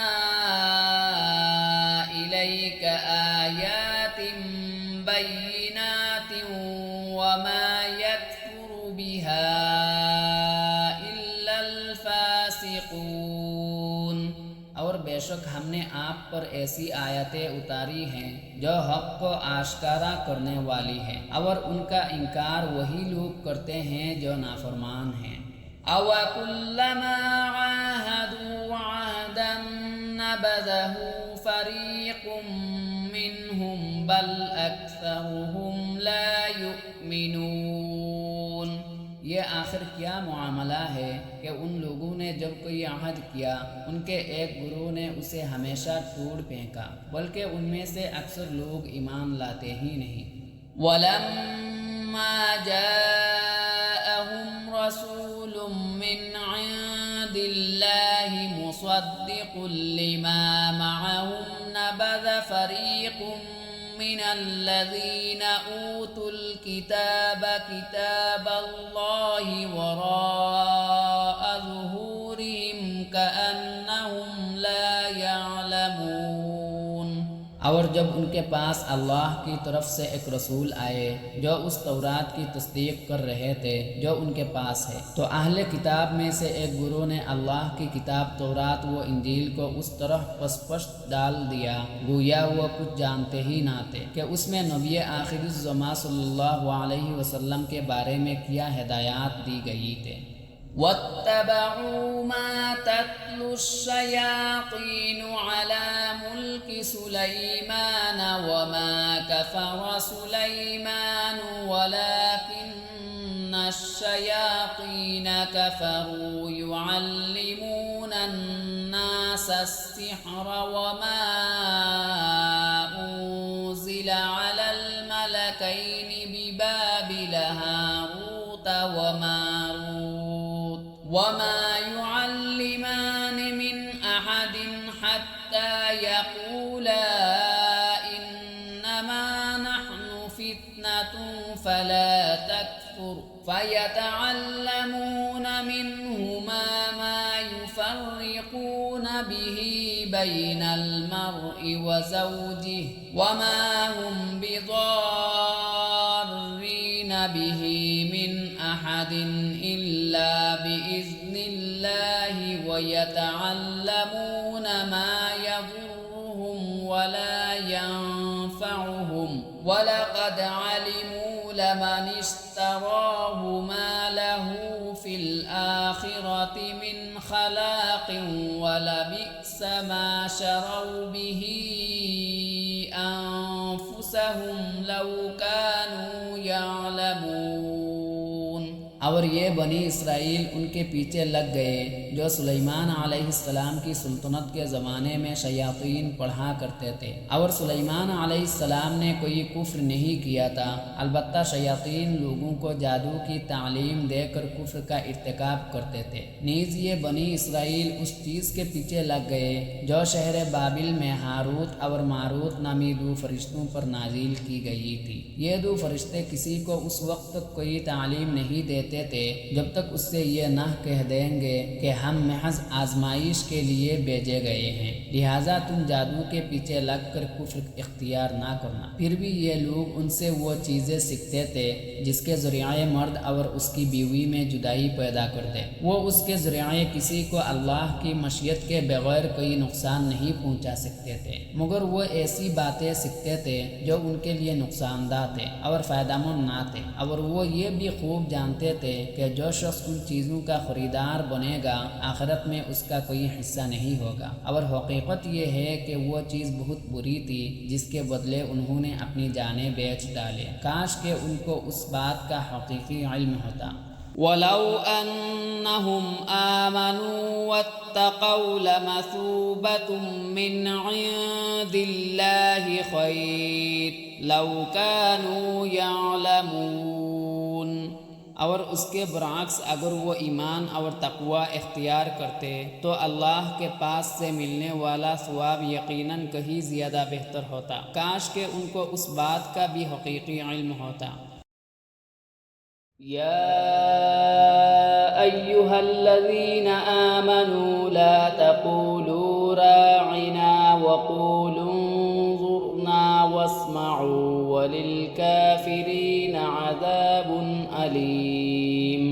إِلَيْكَ آيَاتٍ بَيِّنَاتٍ وَمَا يَكْفُرُ بِهَا إِلَّا الْفَاسِقُونَ۔ اور بے شک ہم نے آپ پر ایسی آیتیں اتاری ہیں جو حق کو آشکارا کرنے والی ہیں، اور ان کا انکار وہی لوگ کرتے ہیں جو نافرمان ہیں۔ أَوَكُلَّمَا عَاهَدُوا عَهْدًا نَبَذَهُ فَرِيقٌ مِّنْهُمْ بَلْ أَكْثَرُهُمْ لَا يُؤْمِنُونَ۔ یہ آخر کیا معاملہ ہے کہ ان لوگوں نے جب کوئی عہد کیا ان کے ایک گروہ نے اسے ہمیشہ ٹوڑ پھینکا، بلکہ ان میں سے اکثر لوگ ایمان لاتے ہی نہیں۔ وَلَمَّا جَاءَهُمْ رَسُولٌ مِّنْ عِندِ اللَّهِ مُصَدِّقٌ لِّمَا مَعَهُمْ نبذ فريق من الذين أوتوا الكتاب كتاب الله وراء ظهورهم كأنهم لا يعلمون۔ اور جب ان کے پاس اللہ کی طرف سے ایک رسول آئے جو اس تورات کی تصدیق کر رہے تھے جو ان کے پاس ہے، تو اہل کتاب میں سے ایک گروہ نے اللہ کی کتاب تورات و انجیل کو اس طرح پس پشت ڈال دیا گویا وہ کچھ جانتے ہی نہ تھے کہ اس میں نبی آخر الزماں صلی اللہ علیہ وسلم کے بارے میں کیا ہدایات دی گئی تھے۔ واتبعوا ما تتلو الشياطين على ملك سليمان وما كفر سليمان ولكن الشياطين كفروا يعلمون الناس السحر وما أنزل على الملكين ببابل هاروت وماروت وما يعلمان من أحد حتى يقولا إنما نحن فتنة فلا تكفر فيتعلمون منهما ما يفرقون به بين المرء وزوجه وما هم بضارين به من أحد إلا بإذن الله ويتعلمون ما يضرهم ولا ينفعهم ولقد علموا لمن اشتراه ما له في الآخرة من خلاق ولبئس ما شروا به أنفسهم لو كانوا يعلمون۔ اور یہ بنی اسرائیل ان کے پیچھے لگ گئے جو سلیمان علیہ السلام کی سلطنت کے زمانے میں شیاطین پڑھا کرتے تھے، اور سلیمان علیہ السلام نے کوئی کفر نہیں کیا تھا، البتہ شیاطین لوگوں کو جادو کی تعلیم دے کر کفر کا ارتکاب کرتے تھے۔ نیز یہ بنی اسرائیل اس چیز کے پیچھے لگ گئے جو شہر بابل میں ہاروت اور ماروت نامی دو فرشتوں پر نازل کی گئی تھی۔ یہ دو فرشتے کسی کو اس وقت تک کوئی تعلیم نہیں دیتے تھے جب تک اس سے یہ نہ کہہ دیں گے کہ ہم محض آزمائش کے لیے بھیجے گئے ہیں، لہٰذا تم جادو کے پیچھے لگ کر کفر اختیار نہ کرنا۔ پھر بھی یہ لوگ ان سے وہ چیزیں سیکھتے تھے جس کے ذریعے مرد اور اس کی بیوی میں جدائی پیدا کرتے، وہ اس کے ذریعے کسی کو اللہ کی مشیت کے بغیر کوئی نقصان نہیں پہنچا سکتے تھے، مگر وہ ایسی باتیں سیکھتے تھے جو ان کے لیے نقصان دہ تھے اور فائدہ مند نہ تھے، اور وہ یہ بھی خوب جانتے تھے کہ جو شخص ان چیزوں کا خریدار بنے گا آخرت میں اس کا کوئی حصہ نہیں ہوگا، اور حقیقت یہ ہے کہ وہ چیز بہت بری تھی جس کے بدلے انہوں نے اپنی جانیں بیچ ڈالے۔ کاش کہ ان کو اس بات کا حقیقی علم ہوتا۔ ولو أنهم آمنوا واتقوا لمثوبة من عند الله خير لو كانوا يعلمون۔ اور اس کے برعکس اگر وہ ایمان اور تقوی اختیار کرتے تو اللہ کے پاس سے ملنے والا ثواب یقیناً کہیں زیادہ بہتر ہوتا، کاش کہ ان کو اس بات کا بھی حقیقی علم ہوتا۔ يا أيها الذين آمنوا لا تقولوا راعنا وقولوا انظرنا واسمعوا وللكافرين عذاب أليم۔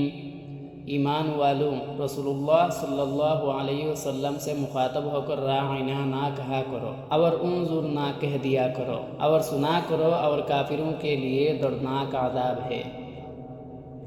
ایمان والوں، رسول اللہ صلی اللہ علیہ وسلم سے مخاطب ہو کر راعنا نہ کہا کرو اور انظر نہ کہہ دیا کرو، اور سنا کرو، اور کافروں کے لیے دردناک عذاب ہے۔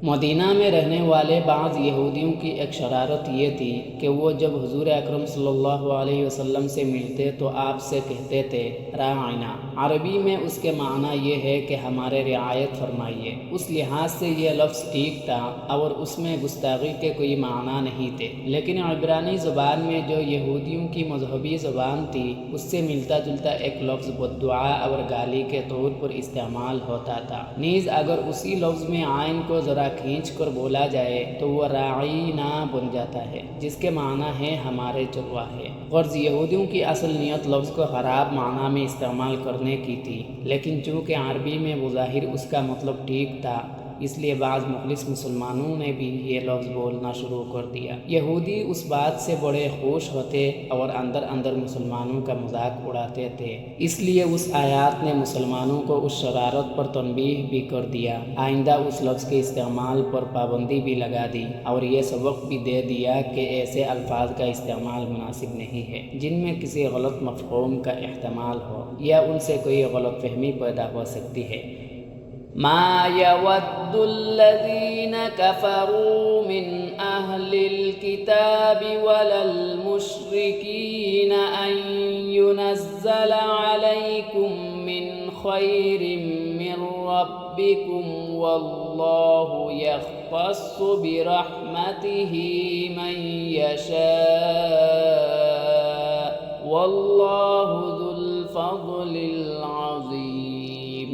مدینہ میں رہنے والے بعض یہودیوں کی ایک شرارت یہ تھی کہ وہ جب حضور اکرم صلی اللہ علیہ وسلم سے ملتے تو آپ سے کہتے تھے راعنا۔ عربی میں اس کے معنی یہ ہے کہ ہمارے رعایت فرمائیے۔ اس لحاظ سے یہ لفظ ٹھیک تھا اور اس میں گستاخی کے کوئی معنی نہیں تھے، لیکن عبرانی زبان میں جو یہودیوں کی مذہبی زبان تھی اس سے ملتا جلتا ایک لفظ بددعا اور گالی کے طور پر استعمال ہوتا تھا۔ نیز اگر اسی لفظ میں عین کو ذرا کھینچ کر بولا جائے تو وہ راعینا بن جاتا ہے، جس کے معنی ہے ہمارے چرواہے۔ غرض یہودیوں کی اصل نیت لفظ کو خراب معنی میں استعمال کرنے کی تھی، لیکن چونکہ عربی میں بظاہر اس کا مطلب ٹھیک تھا، اس لیے بعض مخلص مسلمانوں نے بھی یہ لفظ بولنا شروع کر دیا۔ یہودی اس بات سے بڑے خوش ہوتے اور اندر اندر مسلمانوں کا مذاق اڑاتے تھے، اس لیے اس آیات نے مسلمانوں کو اس شرارت پر تنبیہ بھی کر دیا، آئندہ اس لفظ کے استعمال پر پابندی بھی لگا دی اور یہ سبق بھی دے دیا کہ ایسے الفاظ کا استعمال مناسب نہیں ہے جن میں کسی غلط مفہوم کا احتمال ہو یا ان سے کوئی غلط فہمی پیدا ہو سکتی ہے۔ ما يود الذين كفروا من أهل الكتاب ولا المشركين أن ينزل عليكم من خير من ربكم والله يختص برحمته من يشاء والله ذو الفضل العظيم۔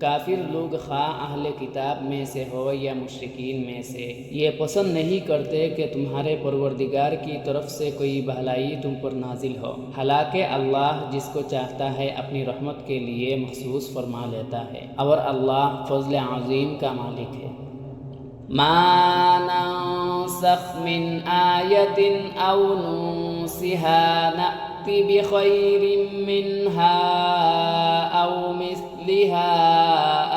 کافر لوگ خواہ اہل کتاب میں سے ہو یا مشرکین میں سے یہ پسند نہیں کرتے کہ تمہارے پروردگار کی طرف سے کوئی بھلائی تم پر نازل ہو، حالانکہ اللہ جس کو چاہتا ہے اپنی رحمت کے لیے مخصوص فرما لیتا ہے اور اللہ فضل عظیم کا مالک ہے۔ ما ننسخ من آیت او ننسها نأت بخیر منها او مثلها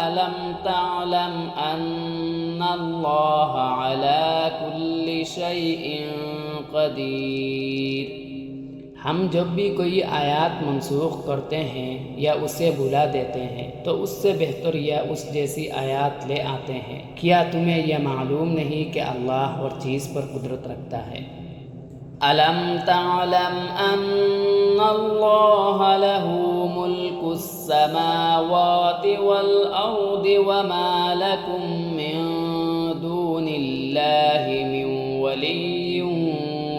ألم تعلم أن الله على كل شيء قدیر۔ ہم جب بھی کوئی آیات منسوخ کرتے ہیں یا اسے بھلا دیتے ہیں تو اس سے بہتر یا اس جیسی آیات لے آتے ہیں۔ کیا تمہیں یہ معلوم نہیں کہ اللہ ہر چیز پر قدرت رکھتا ہے؟ أَلَمْ تَعْلَمْ أَنَّ اللَّهَ لَهُ مُلْكُ السَّمَاوَاتِ وَالْأَرْضِ وَمَا لَكُم مِّن دُونِ اللَّهِ مِن وَلِيٍّ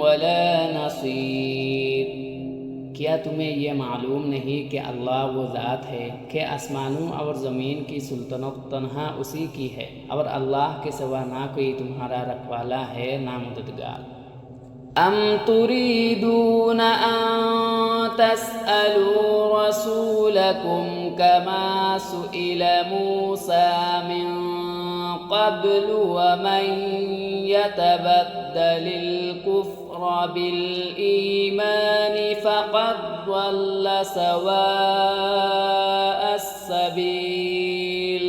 وَلَا نَصِيرٍ۔ کیا تمہیں یہ معلوم نہیں کہ اللہ وہ ذات ہے کہ آسمانوں اور زمین کی سلطنت تنہا اسی کی ہے اور اللہ کے سوا نہ کوئی تمہارا رکھوالا ہے نہ مددگار۔ ام تريدون ان تسألوا رسولكم كما سئل موسى من قبل ومن يتبدل الكفر بالإيمان فقد ضل سواء السبيل۔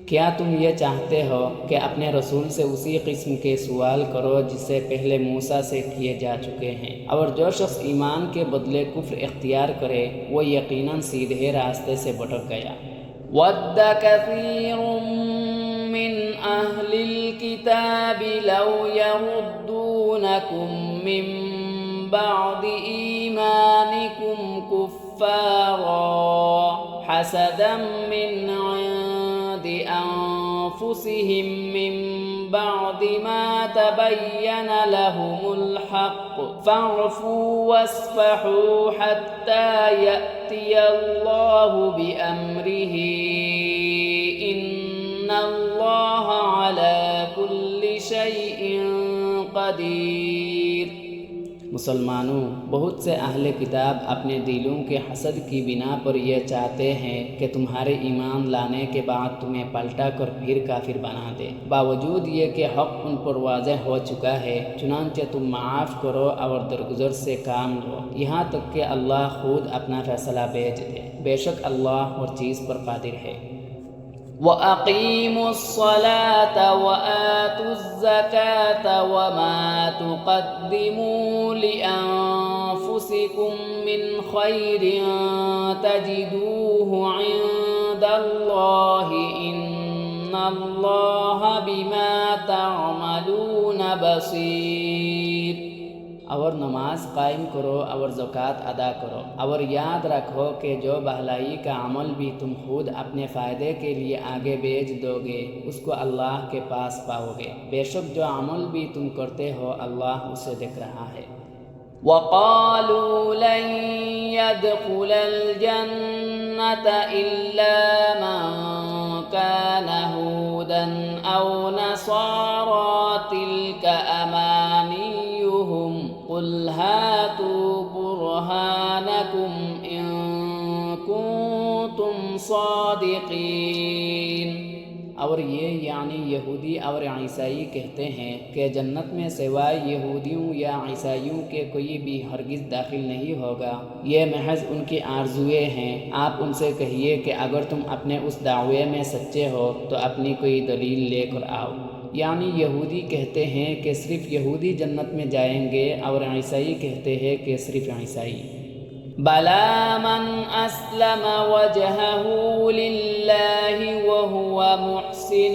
کیا تم یہ چاہتے ہو کہ اپنے رسول سے اسی قسم کے سوال کرو جس سے پہلے موسیٰ سے کیے جا چکے ہیں، اور جو شخص ایمان کے بدلے کفر اختیار کرے وہ یقیناً سیدھے راستے سے بھٹک گیا۔ وَدَّ كَثِيرٌ مِّنْ أَهْلِ الْكِتَابِ لَوْ يَرُدُّونَكُم مِّن بَعْدِ إِيمَانِكُمْ كُفَّارًا حَسَدًا مِّنْ عِندِ أنفسهم من بعد ما تبين لهم الحق فاعفوا واصفحوا حتى يأتي الله بأمره إن الله على كل شيء قدیر۔ مسلمانوں، بہت سے اہل کتاب اپنے دلوں کے حسد کی بنا پر یہ چاہتے ہیں کہ تمہارے ایمان لانے کے بعد تمہیں پلٹا کر پھر کافر بنا دے، باوجود یہ کہ حق ان پر واضح ہو چکا ہے۔ چنانچہ تم معاف کرو اور درگزر سے کام لو یہاں تک کہ اللہ خود اپنا فیصلہ بھیج دے، بے شک اللہ ہر چیز پر قادر ہے۔ وَأَقِيمُوا الصَّلَاةَ وَآتُوا الزَّكَاةَ وَمَا تُقَدِّمُوا لِأَنفُسِكُم مِّنْ خَيْرٍ تَجِدُوهُ عِندَ اللَّهِ إِنَّ اللَّهَ بِمَا تَعْمَلُونَ بَصِيرٌ۔ اور نماز قائم کرو اور زکوٰۃ ادا کرو، اور یاد رکھو کہ جو بھلائی کا عمل بھی تم خود اپنے فائدے کے لیے آگے بھیج دو گے اس کو اللہ کے پاس پاؤ گے، بے شک جو عمل بھی تم کرتے ہو اللہ اسے دیکھ رہا ہے۔ وَقَالُوا لَن يَدْخُلَ الْجَنَّةَ إِلَّا مَن كَانَ هُودًا أَوْ نَصَارَىٰ تِلْكَ أَمَانِيُّهُمْ قُلْ قل هاتوا برهانكم إن كنتم صادقين۔ اور یہ یعنی یہودی اور عیسائی کہتے ہیں کہ جنت میں سوائے یہودیوں یا عیسائیوں کے کوئی بھی ہرگز داخل نہیں ہوگا، یہ محض ان کی آرزوئیں ہیں۔ آپ ان سے کہیے کہ اگر تم اپنے اس دعوے میں سچے ہو تو اپنی کوئی دلیل لے کر آؤ۔ یعنی یہودی کہتے ہیں کہ صرف یہودی جنت میں جائیں گے اور عیسائی کہتے ہیں کہ صرف عیسائی۔ بَلَى مَنْ أَسْلَمَ وَجْهَهُ لِلَّهِ وَهُوَ مُحْسِنٌ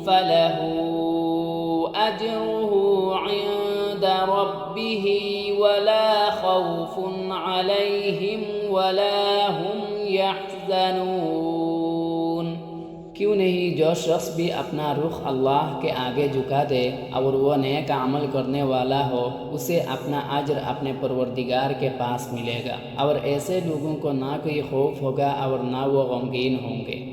فَلَهُ أَجْرُهُ عِنْدَ رَبِّهِ وَلَا خَوْفٌ عَلَيْهِمْ وَلَا هُمْ يَحْزَنُونَ۔ کیوں نہیں جو شخص بھی اپنا رخ اللہ کے آگے جھکا دے اور وہ نیک عمل کرنے والا ہو، اسے اپنا اجر اپنے پروردگار کے پاس ملے گا، اور ایسے لوگوں کو نہ کوئی خوف ہوگا اور نہ وہ غمگین ہوں گے۔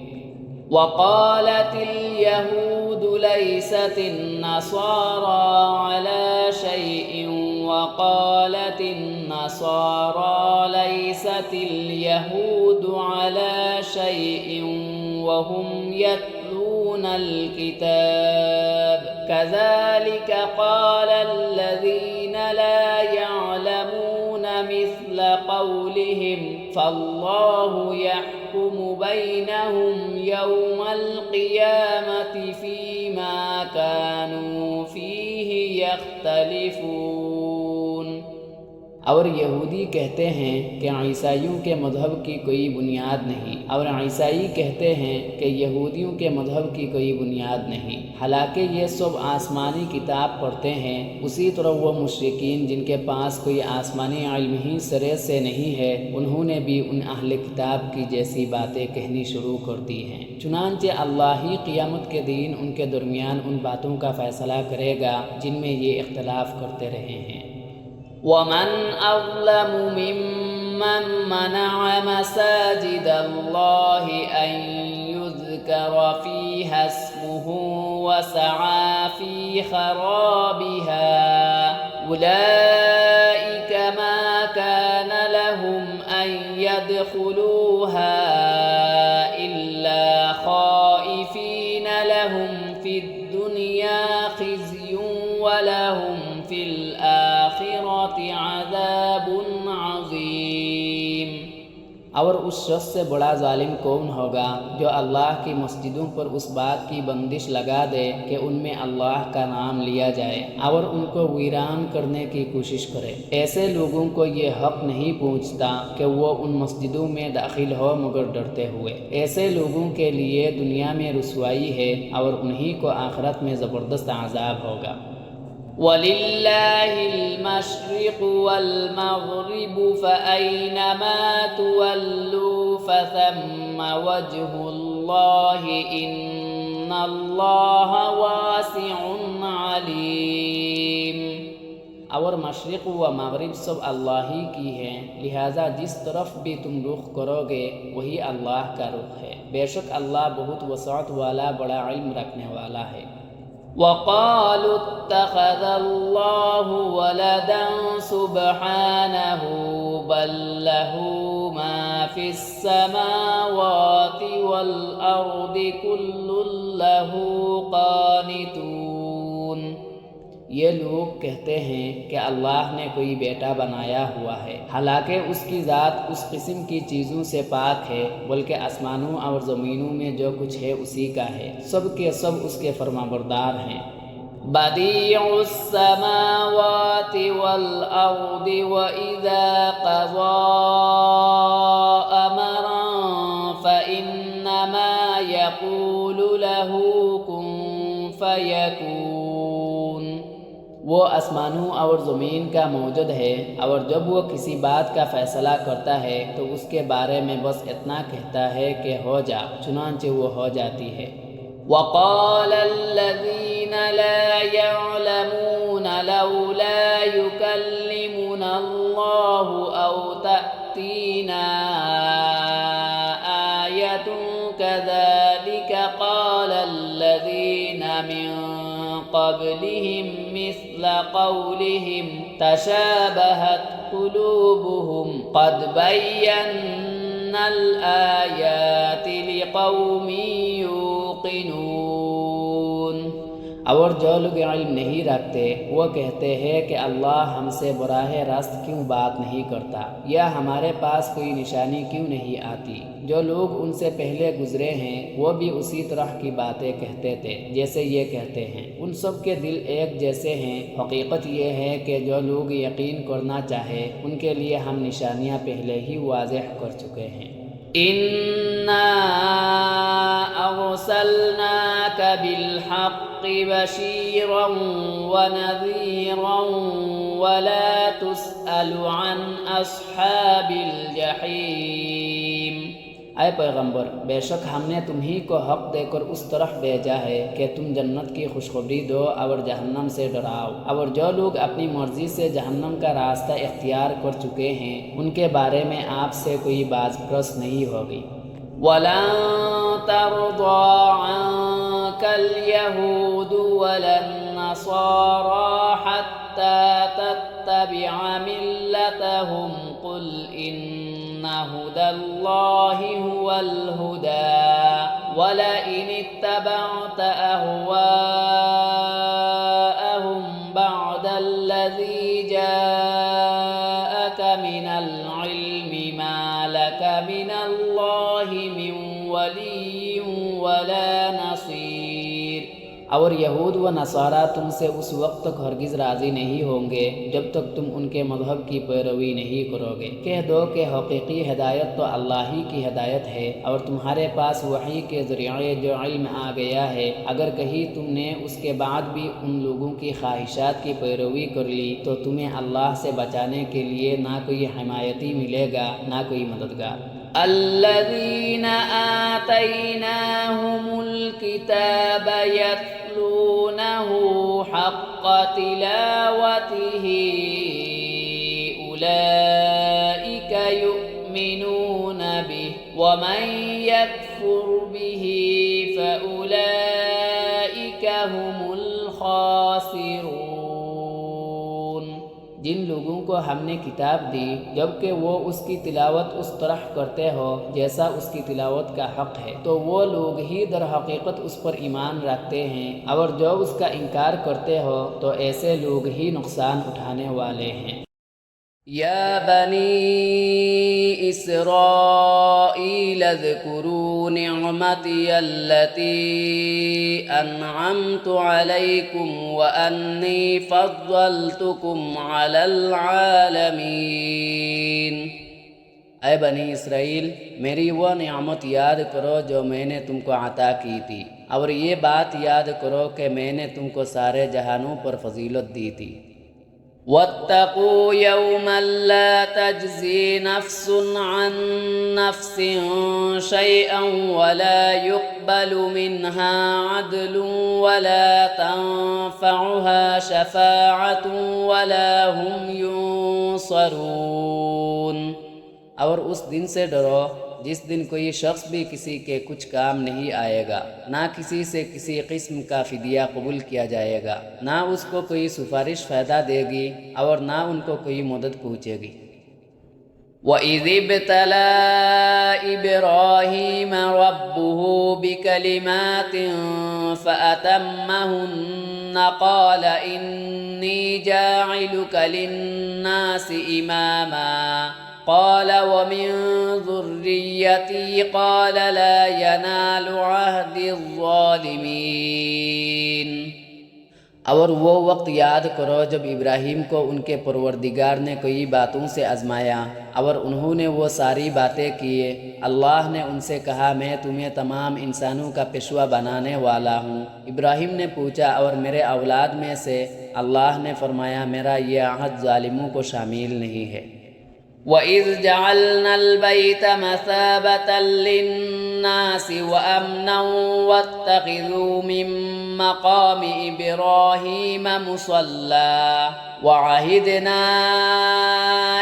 وقالت اليهود ليست النصارى على شيء وقالت النصارى ليست اليهود على شيء وهم يتلون الكتاب كذلك قال الذين لا يعلمون مثل قولهم فالله يحكم بينهم يوم القيامة فيما كانوا فيه يختلفون۔ اور یہودی کہتے ہیں کہ عیسائیوں کے مذہب کی کوئی بنیاد نہیں، اور عیسائی کہتے ہیں کہ یہودیوں کے مذہب کی کوئی بنیاد نہیں، حالانکہ یہ سب آسمانی کتاب پڑھتے ہیں۔ اسی طرح وہ مشرکین جن کے پاس کوئی آسمانی علم ہی سرے سے نہیں ہے، انہوں نے بھی ان اہل کتاب کی جیسی باتیں کہنی شروع کر دی ہیں۔ چنانچہ اللہ ہی قیامت کے دن ان کے درمیان ان باتوں کا فیصلہ کرے گا جن میں یہ اختلاف کرتے رہے ہیں۔ وَمَنْ أَظْلَمُ مِمَّنْ مَنَعَ مَسَاجِدَ اللَّهِ أَنْ يُذْكَرَ فِيهَا اسْمُهُ وَسَعَى فِي خَرَابِهَا أُولَئِكَ مَا كَانَ لَهُمْ أَنْ يَدْخُلُوهَا إِلَّا خَائِفِينَ لَهُمْ فِي الدُّنْيَا خِزْيٌ وَلَهُمْ فِي الْآخِرَةِ عَذَابٌ عَظِيمٌ۔ اور اس شخص سے بڑا ظالم کون ہوگا جو اللہ کی مسجدوں پر اس بات کی بندش لگا دے کہ ان میں اللہ کا نام لیا جائے اور ان کو ویران کرنے کی کوشش کرے۔ ایسے لوگوں کو یہ حق نہیں پہنچتا کہ وہ ان مسجدوں میں داخل ہو مگر ڈرتے ہوئے۔ ایسے لوگوں کے لیے دنیا میں رسوائی ہے اور انہی کو آخرت میں زبردست عذاب ہوگا۔ وَلِلَّهِ الْمَشْرِقُ وَالْمَغْرِبُ فَأَيْنَمَا تُوَلُّوا فَثَمَّ وَجْهُ اللَّهِ إِنَّ اللَّهَ وَاسِعٌ عَلِيمٌ۔ اور مشرق و مغرب سب اللہ ہی کی ہیں، لہٰذا جس طرف بھی تم رخ کرو گے وہی اللہ کا رخ ہے، بے شک اللہ بہت وسعت والا بڑا علم رکھنے والا ہے۔ وَقَالُوا اتَّخَذَ اللَّهُ وَلَدًا سُبْحَانَهُ بَل لَّهُ مَا فِي السَّمَاوَاتِ وَالْأَرْضِ كُلٌّ لَّهُ قَانِتُونَ۔ یہ لوگ کہتے ہیں کہ اللہ نے کوئی بیٹا بنایا ہوا ہے، حالانکہ اس کی ذات اس قسم کی چیزوں سے پاک ہے، بلکہ آسمانوں اور زمینوں میں جو کچھ ہے اسی کا ہے، سب کے سب اس کے فرمانبردار ہیں۔ بدیع السماوات والارض واذا قضى امرا فانما يقول له كن فيكون۔ وہ آسمانوں اور زمین کا موجود ہے، اور جب وہ کسی بات کا فیصلہ کرتا ہے تو اس کے بارے میں بس اتنا کہتا ہے کہ ہو جا، چنانچہ وہ ہو جاتی ہے۔ وَقَالَ الَّذِينَ لَا يَعْلَمُونَ لَوْلَا يُكَلِّمُنَا اللَّهُ أَوْ تَأْتِينَا آيَةٌ كَذَلِكَ قَالَ الَّذِينَ مِن قبلهم مثل قولهم تشابهت قلوبهم قد بينا الآيات لقوم يوقنون۔ اور جو لوگ علم نہیں رکھتے وہ کہتے ہیں کہ اللہ ہم سے براہ راست کیوں بات نہیں کرتا، یا ہمارے پاس کوئی نشانی کیوں نہیں آتی۔ جو لوگ ان سے پہلے گزرے ہیں وہ بھی اسی طرح کی باتیں کہتے تھے جیسے یہ کہتے ہیں۔ ان سب کے دل ایک جیسے ہیں۔ حقیقت یہ ہے کہ جو لوگ یقین کرنا چاہے ان کے لیے ہم نشانیاں پہلے ہی واضح کر چکے ہیں۔ اِنَّا أَرْسَلْنَاكَ بِالْحَقِّ بَشِيرًا وَنَذِيرًا وَلَا تُسْأَلُ عَنْ أَصْحَابِ الْجَحِيمِ۔ اے پیغمبر، بے شک ہم نے تمہیں کو حق دے کر اس طرح بھیجا ہے کہ تم جنت کی خوشخبری دو اور جہنم سے ڈراؤ، اور جو لوگ اپنی مرضی سے جہنم کا راستہ اختیار کر چکے ہیں ان کے بارے میں آپ سے کوئی باز پرس نہیں ہوگی۔ وَلَن تَرْضَىٰ عَنكَ الْيَهُودُ وَلَا النَّصَارَىٰ حَتَّىٰ تَتَّبِعَ مِلَّتَهُمْ قُلْ إِنَّ هُدَى اللَّهِ هُوَ الْهُدَىٰ وَلَئِنِ اتَّبَعْتَ أَهْوَاءَهُمْ بَعْدَ الَّذِي جَاءَكَ مِنَ الْعِلْمِ مَا لَكَ مِنَ اللَّهِ مِن وَلِيٍّ وَلَا نَصِيرٍ۔ اور یہود و نصارہ تم سے اس وقت تک ہرگز راضی نہیں ہوں گے جب تک تم ان کے مذہب کی پیروی نہیں کرو گے۔ کہہ دو کہ حقیقی ہدایت تو اللہ ہی کی ہدایت ہے، اور تمہارے پاس وحی کے ذریعے جو علم آ گیا ہے، اگر کہیں تم نے اس کے بعد بھی ان لوگوں کی خواہشات کی پیروی کر لی تو تمہیں اللہ سے بچانے کے لیے نہ کوئی حمایتی ملے گا نہ کوئی مددگار۔ الذین آتیناہم الکتاب یتلونہ حق تلاوتہ اولئک یؤمنون بہ ومن یکفر بہ فاولئک هم الخاسرون۔ جن لوگوں کو ہم نے کتاب دی جبکہ وہ اس کی تلاوت اس طرح کرتے ہو جیسا اس کی تلاوت کا حق ہے، تو وہ لوگ ہی در حقیقت اس پر ایمان رکھتے ہیں، اور جو اس کا انکار کرتے ہو تو ایسے لوگ ہی نقصان اٹھانے والے ہیں۔ یا بنی اسرائیل اذکروا نعمتی التي انعمت علیکم وانی فضلتکم علی العالمین۔ اے بنی اسرائیل، میری وہ نعمت یاد کرو جو میں نے تم کو عطا کی تھی، اور یہ بات یاد کرو کہ میں نے تم کو سارے جہانوں پر فضیلت دی تھی۔ واتقوا يوما لا تجزي نفس عن نفس شيئا ولا يقبل منها عدل ولا تنفعها شفاعة ولا هم ينصرون۔ اور اس دن سے ڈرو جس دن کوئی شخص بھی کسی کے کچھ کام نہیں آئے گا، نہ کسی سے کسی قسم کا فدیہ قبول کیا جائے گا، نہ اس کو کوئی سفارش فائدہ دے گی اور نہ ان کو کوئی مدد پہنچے گی۔ وَإِذِ ابْتَلَىٰ إِبْرَاهِيمَ رَبُّهُ بِكَلِمَاتٍ فَأَتَمَّهُنَّ قَالَ إِنِّي جَاعِلُكَ لِلنَّاسِ إِمَامًا قال ومن ذريتي قال لا ينال عهد الظالمين۔ اور وہ وقت یاد کرو جب ابراہیم کو ان کے پروردگار نے کئی باتوں سے آزمایا اور انہوں نے وہ ساری باتیں کیے۔ اللہ نے ان سے کہا میں تمہیں تمام انسانوں کا پیشوا بنانے والا ہوں۔ ابراہیم نے پوچھا اور میرے اولاد میں سے؟ اللہ نے فرمایا میرا یہ عہد ظالموں کو شامل نہیں ہے۔ وَإِذْ جَعَلْنَا الْبَيْتَ مَثَابَةً لِلنَّاسِ وَأَمْنًا وَاتَّخِذُوا مِن مَّقَامِ إِبْرَاهِيمَ مُصَلًّى وَعَهِدْنَا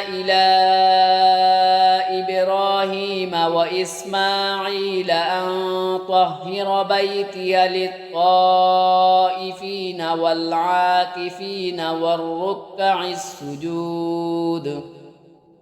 إِلَىٰ إِبْرَاهِيمَ إبراهيم وإسماعيل أن طهر بيتي للطائفين والعاكفين والركع السجود۔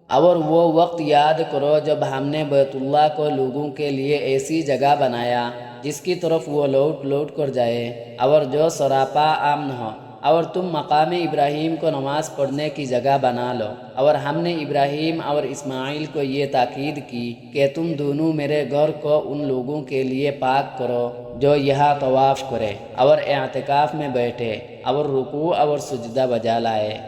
اور وہ وقت یاد کرو جب ہم نے بیت اللہ کو لوگوں کے لیے ایسی جگہ بنایا جس کی طرف وہ لوٹ لوٹ کر جائے اور جو سراپا امن ہو، اور تم مقام ابراہیم کو نماز پڑھنے کی جگہ بنا لو۔ اور ہم نے ابراہیم اور اسماعیل کو یہ تاکید کی کہ تم دونوں میرے گھر کو ان لوگوں کے لیے پاک کرو جو یہاں طواف کرے اور اعتکاف میں بیٹھے اور رکوع اور سجدہ بجا لائے۔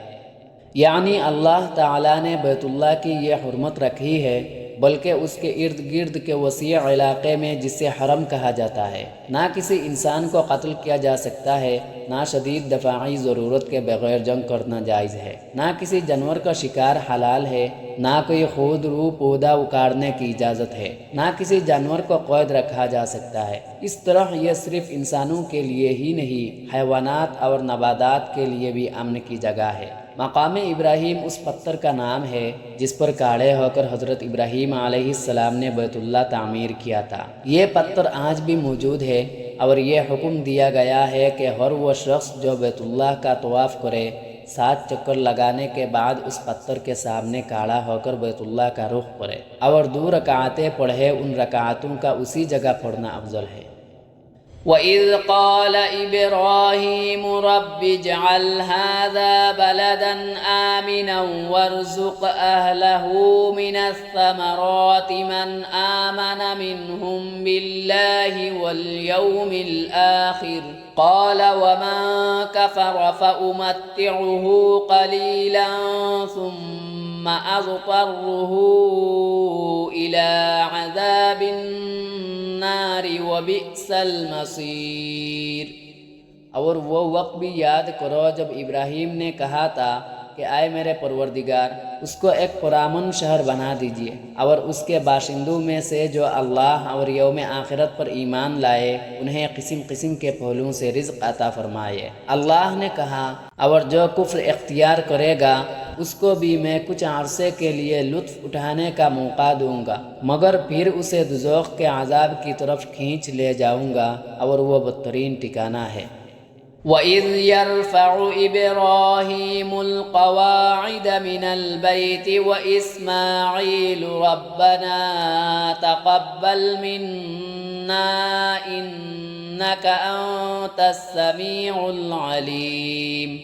یعنی اللہ تعالیٰ نے بیت اللہ کی یہ حرمت رکھی ہے، بلکہ اس کے ارد گرد کے وسیع علاقے میں جسے حرم کہا جاتا ہے نہ کسی انسان کو قتل کیا جا سکتا ہے، نہ شدید دفاعی ضرورت کے بغیر جنگ کرنا جائز ہے، نہ کسی جانور کا شکار حلال ہے، نہ کوئی خود رو پودا اکاڑنے کی اجازت ہے، نہ کسی جانور کو قید رکھا جا سکتا ہے۔ اس طرح یہ صرف انسانوں کے لیے ہی نہیں، حیوانات اور نباتات کے لیے بھی امن کی جگہ ہے۔ مقام ابراہیم اس پتھر کا نام ہے جس پر کھڑے ہو کر حضرت ابراہیم علیہ السلام نے بیت اللہ تعمیر کیا تھا۔ یہ پتھر آج بھی موجود ہے اور یہ حکم دیا گیا ہے کہ ہر وہ شخص جو بیت اللہ کا طواف کرے 7 چکر لگانے کے بعد اس پتھر کے سامنے کھڑا ہو کر بیت اللہ کا رخ کرے اور 2 رکعتیں پڑھے۔ ان رکعتوں کا اسی جگہ پڑھنا افضل ہے۔ وَإِذْ قَالَ إِبْرَاهِيمُ رَبِّ اجْعَلْ هَذَا بَلَدًا آمِنًا وَارْزُقْ أَهْلَهُ مِنَ الثَّمَرَاتِ مَنْ آمَنَ مِنْهُمْ بِاللَّهِ وَالْيَوْمِ الْآخِرِ قَالَ وَمَنْ كَفَرَ فَأُمَتِّعُهُ قَلِيلًا ثُمَّ أَضْطَرُّهُ إِلَى عَذَابِ النَّارِ وَبِئْسَ الْمَصِيرُ۔ اور وہ وقت بھی یاد کرو جب ابراہیم نے کہا تھا کہ اے میرے پروردگار، اس کو ایک پرامن شہر بنا دیجیے اور اس کے باشندوں میں سے جو اللہ اور یوم آخرت پر ایمان لائے انہیں قسم قسم کے پھولوں سے رزق عطا فرمائے۔ اللہ نے کہا اور جو کفر اختیار کرے گا اس کو بھی میں کچھ عرصے کے لیے لطف اٹھانے کا موقع دوں گا، مگر پھر اسے دوزخ کے عذاب کی طرف کھینچ لے جاؤں گا اور وہ بدترین ٹھکانہ ہے۔ وَإِذْ يَرْفَعُ إِبْرَاهِيمُ الْقَوَاعِدَ مِنَ الْبَيْتِ وَإِسْمَاعِيلُ رَبَّنَا تَقَبَّلْ مِنَّا إِنَّكَ أَنْتَ السَّمِيعُ الْعَلِيمُ۔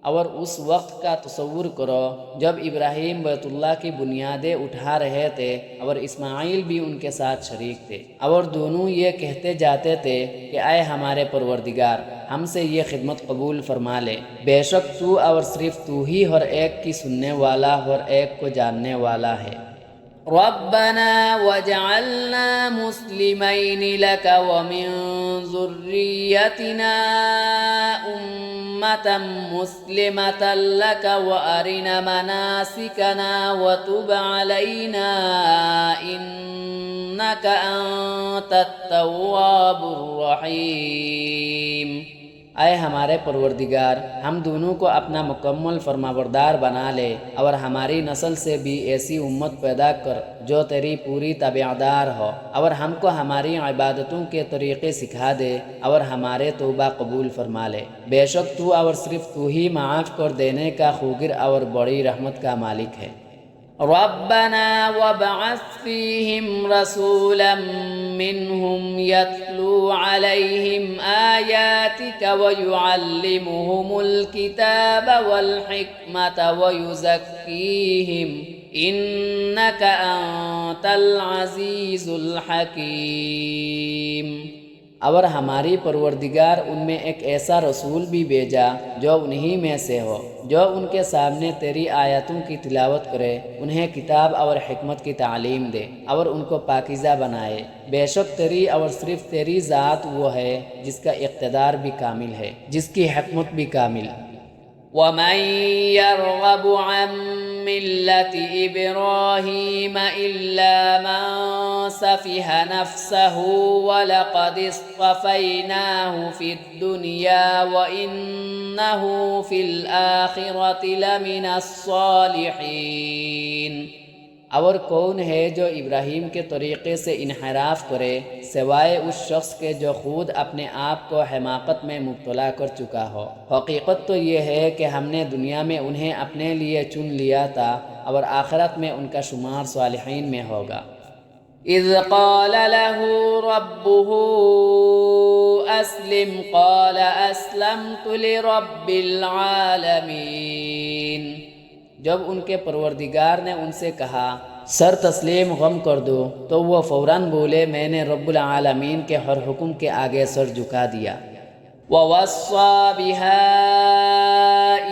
اور اس وقت کا تصور کرو جب ابراہیم بیت اللہ کی بنیادیں اٹھا رہے تھے اور اسماعیل بھی ان کے ساتھ شریک تھے، اور دونوں یہ کہتے جاتے تھے کہ اے ہمارے پروردگار، ہم سے یہ خدمت قبول فرما لے، بے شک تو اور صرف تو ہی ہر ایک کی سننے والا، ہر ایک کو جاننے والا ہے۔ ربنا وجعلنا مسلمين لك ومن ذريتنا أمة مسلمة لك وأرنا مناسكنا وتب علينا إنك أنت التواب الرحيم۔ اے ہمارے پروردگار، ہم دونوں کو اپنا مکمل فرمانبردار بنا لے اور ہماری نسل سے بھی ایسی امت پیدا کر جو تیری پوری تابعدار ہو، اور ہم کو ہماری عبادتوں کے طریقے سکھا دے اور ہمارے توبہ قبول فرما لے۔ بے شک تو اور صرف تو ہی معاف کر دینے کا خوگر اور بڑی رحمت کا مالک ہے۔ ربنا وابعث فيهم رسولا منهم يتلو عليهم آياتك ويعلمهم الكتاب والحكمة ويزكيهم إنك أنت العزيز الحكيم۔ اور ہماری پروردگار ان میں ایک ایسا رسول بھی بھیجا جو انہی میں سے ہو، جو ان کے سامنے تیری آیاتوں کی تلاوت کرے، انہیں کتاب اور حکمت کی تعلیم دے اور ان کو پاکیزہ بنائے۔ بے شک تیری اور صرف تیری ذات وہ ہے جس کا اقتدار بھی کامل ہے، جس کی حکمت بھی کامل۔ وَمَن يَرْغَبُ عَن مِّلَّةِ إِبْرَاهِيمَ إِلَّا مَن سَفِهَ نَفْسَهُ وَلَقَدِ اصْطَفَيْنَاهُ فِي الدُّنْيَا وَإِنَّهُ فِي الْآخِرَةِ لَمِنَ الصَّالِحِينَ۔ اور کون ہے جو ابراہیم کے طریقے سے انحراف کرے سوائے اس شخص کے جو خود اپنے آپ کو حماقت میں مبتلا کر چکا ہو۔ حقیقت تو یہ ہے کہ ہم نے دنیا میں انہیں اپنے لیے چن لیا تھا اور آخرت میں ان کا شمار صالحین میں ہوگا۔ اذ قال له ربه اسلم قال اسلمت لرب العالمین، جب ان کے پروردگار نے ان سے کہا سر تسلیم غم کر دو تو وہ فوراً بولے میں نے رب العالمین کے ہر حکم کے آگے سر جھکا دیا۔ وَوَصَّى بِهَا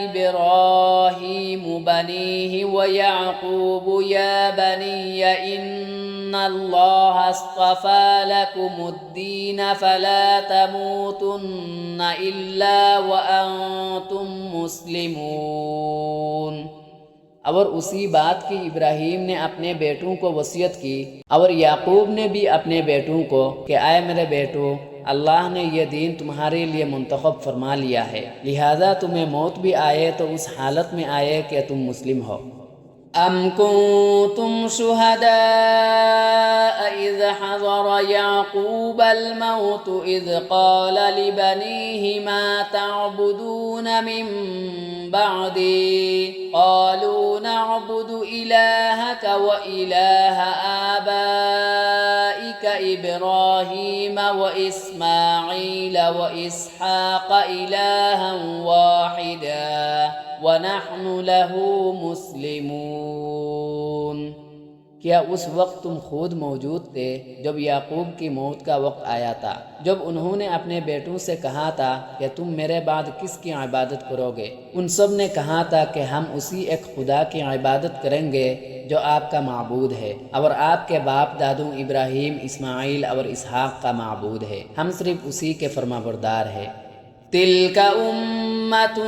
إِبْرَاهِيمُ بَنِيهِ وَيَعْقُوبُ يَا بَنِيَّ إِنَّ اللَّهَ اصْطَفَى لَكُمُ الدِّينَ فَلَا تَمُوتُنَّ إِلَّا وَأَنْتُمْ مُسْلِمُونَ۔ اور اسی بات کی ابراہیم نے اپنے بیٹوں کو وصیت کی اور یعقوب نے بھی اپنے بیٹوں کو کہ اے میرے بیٹو، اللہ نے یہ دین تمہارے لیے منتخب فرما لیا ہے، لہذا تمہیں موت بھی آئے تو اس حالت میں آئے کہ تم مسلم ہو۔ ام کنتم شہداء اذ حضر یعقوب الموت اذ قال لبنیہ ما تعبدون من بعدی قالوا نعبد الہک وإلہ آبائک ابراہیم واسماعیل واسحاق الہا واحدا وَنَحْنُ لَهُ مُسْلِمُونَ۔ کیا اس وقت تم خود موجود تھے جب یعقوب کی موت کا وقت آیا تھا، جب انہوں نے اپنے بیٹوں سے کہا تھا کہ تم میرے بعد کس کی عبادت کرو گے؟ ان سب نے کہا تھا کہ ہم اسی ایک خدا کی عبادت کریں گے جو آپ کا معبود ہے اور آپ کے باپ دادوں ابراہیم، اسماعیل اور اسحاق کا معبود ہے، ہم صرف اسی کے فرمانبردار ہیں۔ تلك أمة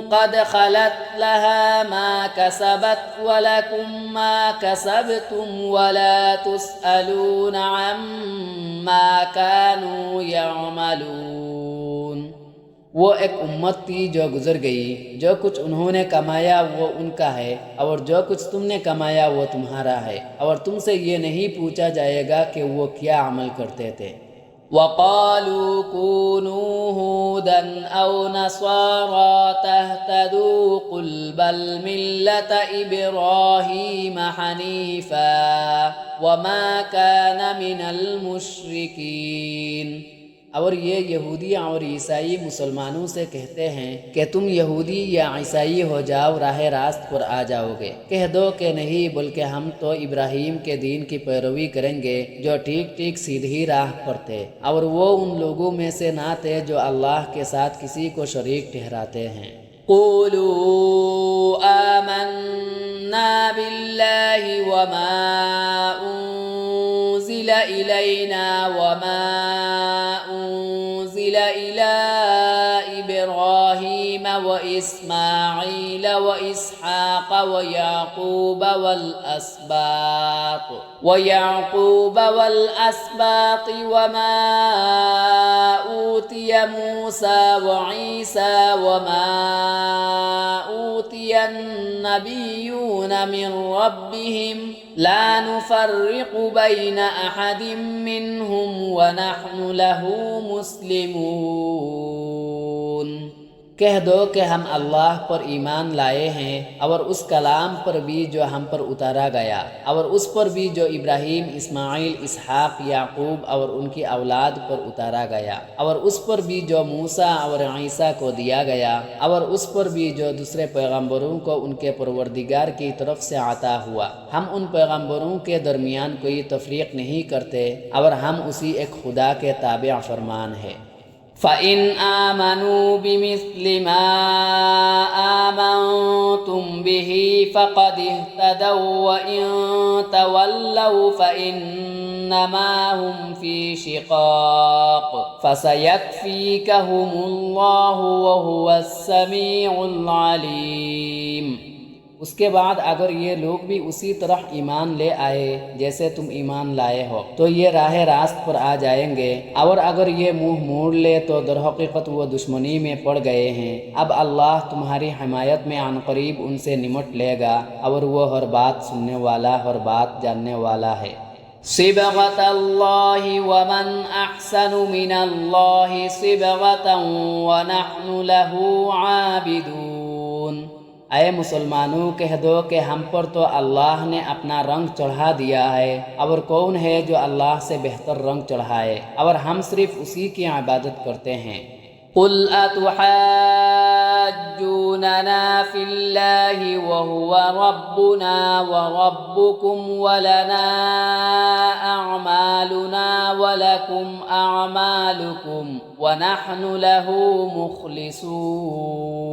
قد خلت لها ما كسبت ولكم ما كسبتم ولا تسألون عما كانوا يعملون۔ وہ ایک امت تھی جو گزر گئی، جو کچھ انہوں نے کمایا وہ ان کا ہے اور جو کچھ تم نے کمایا وہ تمہارا ہے، اور تم سے یہ نہیں پوچھا جائے گا کہ وہ کیا عمل کرتے تھے۔ وَقَالُوا كُونُوا هُودًا أَوْ نَصَارَىٰ تَهْتَدُوا قُلْ بَلْ مِلَّةَ إِبْرَاهِيمَ حَنِيفًا وَمَا كَانَ مِنَ الْمُشْرِكِينَ۔ اور یہ یہودی اور عیسائی مسلمانوں سے کہتے ہیں کہ تم یہودی یا عیسائی ہو جاؤ، راہ راست پر آ جاؤ گے۔ کہہ دو کہ نہیں، بلکہ ہم تو ابراہیم کے دین کی پیروی کریں گے جو ٹھیک ٹھیک سیدھی راہ پر تھے، اور وہ ان لوگوں میں سے نہ تھے جو اللہ کے ساتھ کسی کو شریک ٹھہراتے ہیں۔ قولوا آمنا باللہ وما انزل الینا وما انزل الی ابراہیم واسماعیل واسحاق ویعقوب والاسباط وما اوتی موسیٰ وعیسیٰ وما اوتی النبیون من ربهم لا نفرق بین احد منهم ونحن له مسلمون۔ کہہ دو کہ ہم اللہ پر ایمان لائے ہیں اور اس کلام پر بھی جو ہم پر اتارا گیا، اور اس پر بھی جو ابراہیم، اسماعیل، اسحاق، یعقوب اور ان کی اولاد پر اتارا گیا، اور اس پر بھی جو موسیٰ اور عیسیٰ کو دیا گیا، اور اس پر بھی جو دوسرے پیغمبروں کو ان کے پروردگار کی طرف سے عطا ہوا۔ ہم ان پیغمبروں کے درمیان کوئی تفریق نہیں کرتے اور ہم اسی ایک خدا کے تابع فرمان ہیں۔ فَإِنْ آمَنُوا بِمِثْلِ مَا آمَنْتُمْ بِهِ فَقَدِ اهْتَدَوْا وَإِنْ تَوَلَّوْا فَإِنَّمَا هُمْ فِي شِقَاقٍ فَسَيَكْفِيكَهُمُ اللَّهُ وَهُوَ السَّمِيعُ الْعَلِيمُ۔ اس کے بعد اگر یہ لوگ بھی اسی طرح ایمان لے آئے جیسے تم ایمان لائے ہو تو یہ راہ راست پر آ جائیں گے، اور اگر یہ منہ موڑ لے تو در حقیقت وہ دشمنی میں پڑ گئے ہیں۔ اب اللہ تمہاری حمایت میں عن قریب ان سے نمٹ لے گا، اور وہ ہر بات سننے والا، ہر بات جاننے والا ہے۔ صبغۃ اللہ ومن احسن من اللہ صبغۃ ونحن لہ عابدون۔ اے مسلمانوں کہہ دو کہ ہم پر تو اللہ نے اپنا رنگ چڑھا دیا ہے، اور کون ہے جو اللہ سے بہتر رنگ چڑھائے، اور ہم صرف اسی کی عبادت کرتے ہیں۔ قل اتحاجوننا فی اللہ وهو ربنا وربکم ولنا اعمالنا ولکم اعمالکم ونحن له مخلصون۔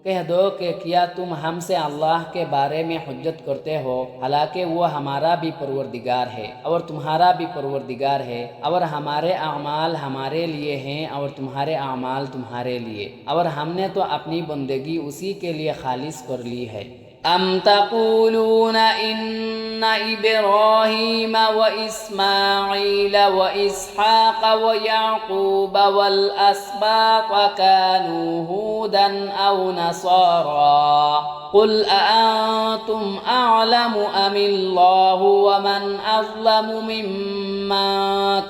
کہہ دو کہ کیا تم ہم سے اللہ کے بارے میں حجت کرتے ہو، حالانکہ وہ ہمارا بھی پروردگار ہے اور تمہارا بھی پروردگار ہے، اور ہمارے اعمال ہمارے لیے ہیں اور تمہارے اعمال تمہارے لیے، اور ہم نے تو اپنی بندگی اسی کے لیے خالص کر لی ہے۔ ام تقولون ان ابراہیم واسماعیل واسحاق ویعقوب والاسباط كانوا هودا او نصارا قل اانتم اعلم ام اللہ ومن اظلم ممن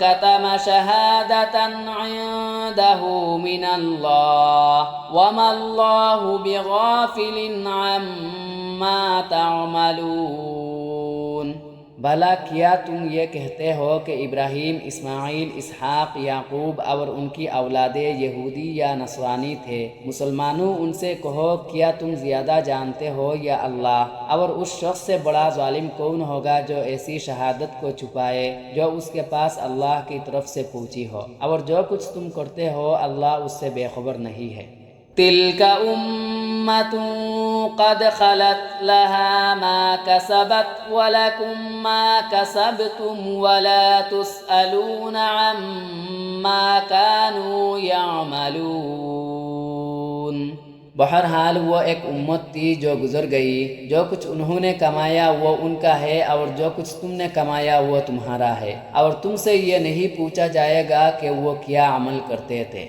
كتم شہادة عنده من اللہ وما اللہ بغافل عما تعملون۔ بھلا کیا تم یہ کہتے ہو کہ ابراہیم، اسماعیل، اسحاق، یعقوب اور ان کی اولادیں یہودی یا نصرانی تھے؟ مسلمانوں ان سے کہو کیا تم زیادہ جانتے ہو یا اللہ؟ اور اس شخص سے بڑا ظالم کون ہوگا جو ایسی شہادت کو چھپائے جو اس کے پاس اللہ کی طرف سے پہنچی ہو، اور جو کچھ تم کرتے ہو اللہ اس سے بے خبر نہیں ہے۔ تلک امۃ قد خلت لها ما كسبت ولكم ما كسبتم ولا تسألون عما كانوا يعملون۔ بہرحال وہ ایک امت تھی جو گزر گئی، جو کچھ انہوں نے کمایا وہ ان کا ہے، اور جو کچھ تم نے کمایا وہ تمہارا ہے، اور تم سے یہ نہیں پوچھا جائے گا کہ وہ کیا عمل کرتے تھے۔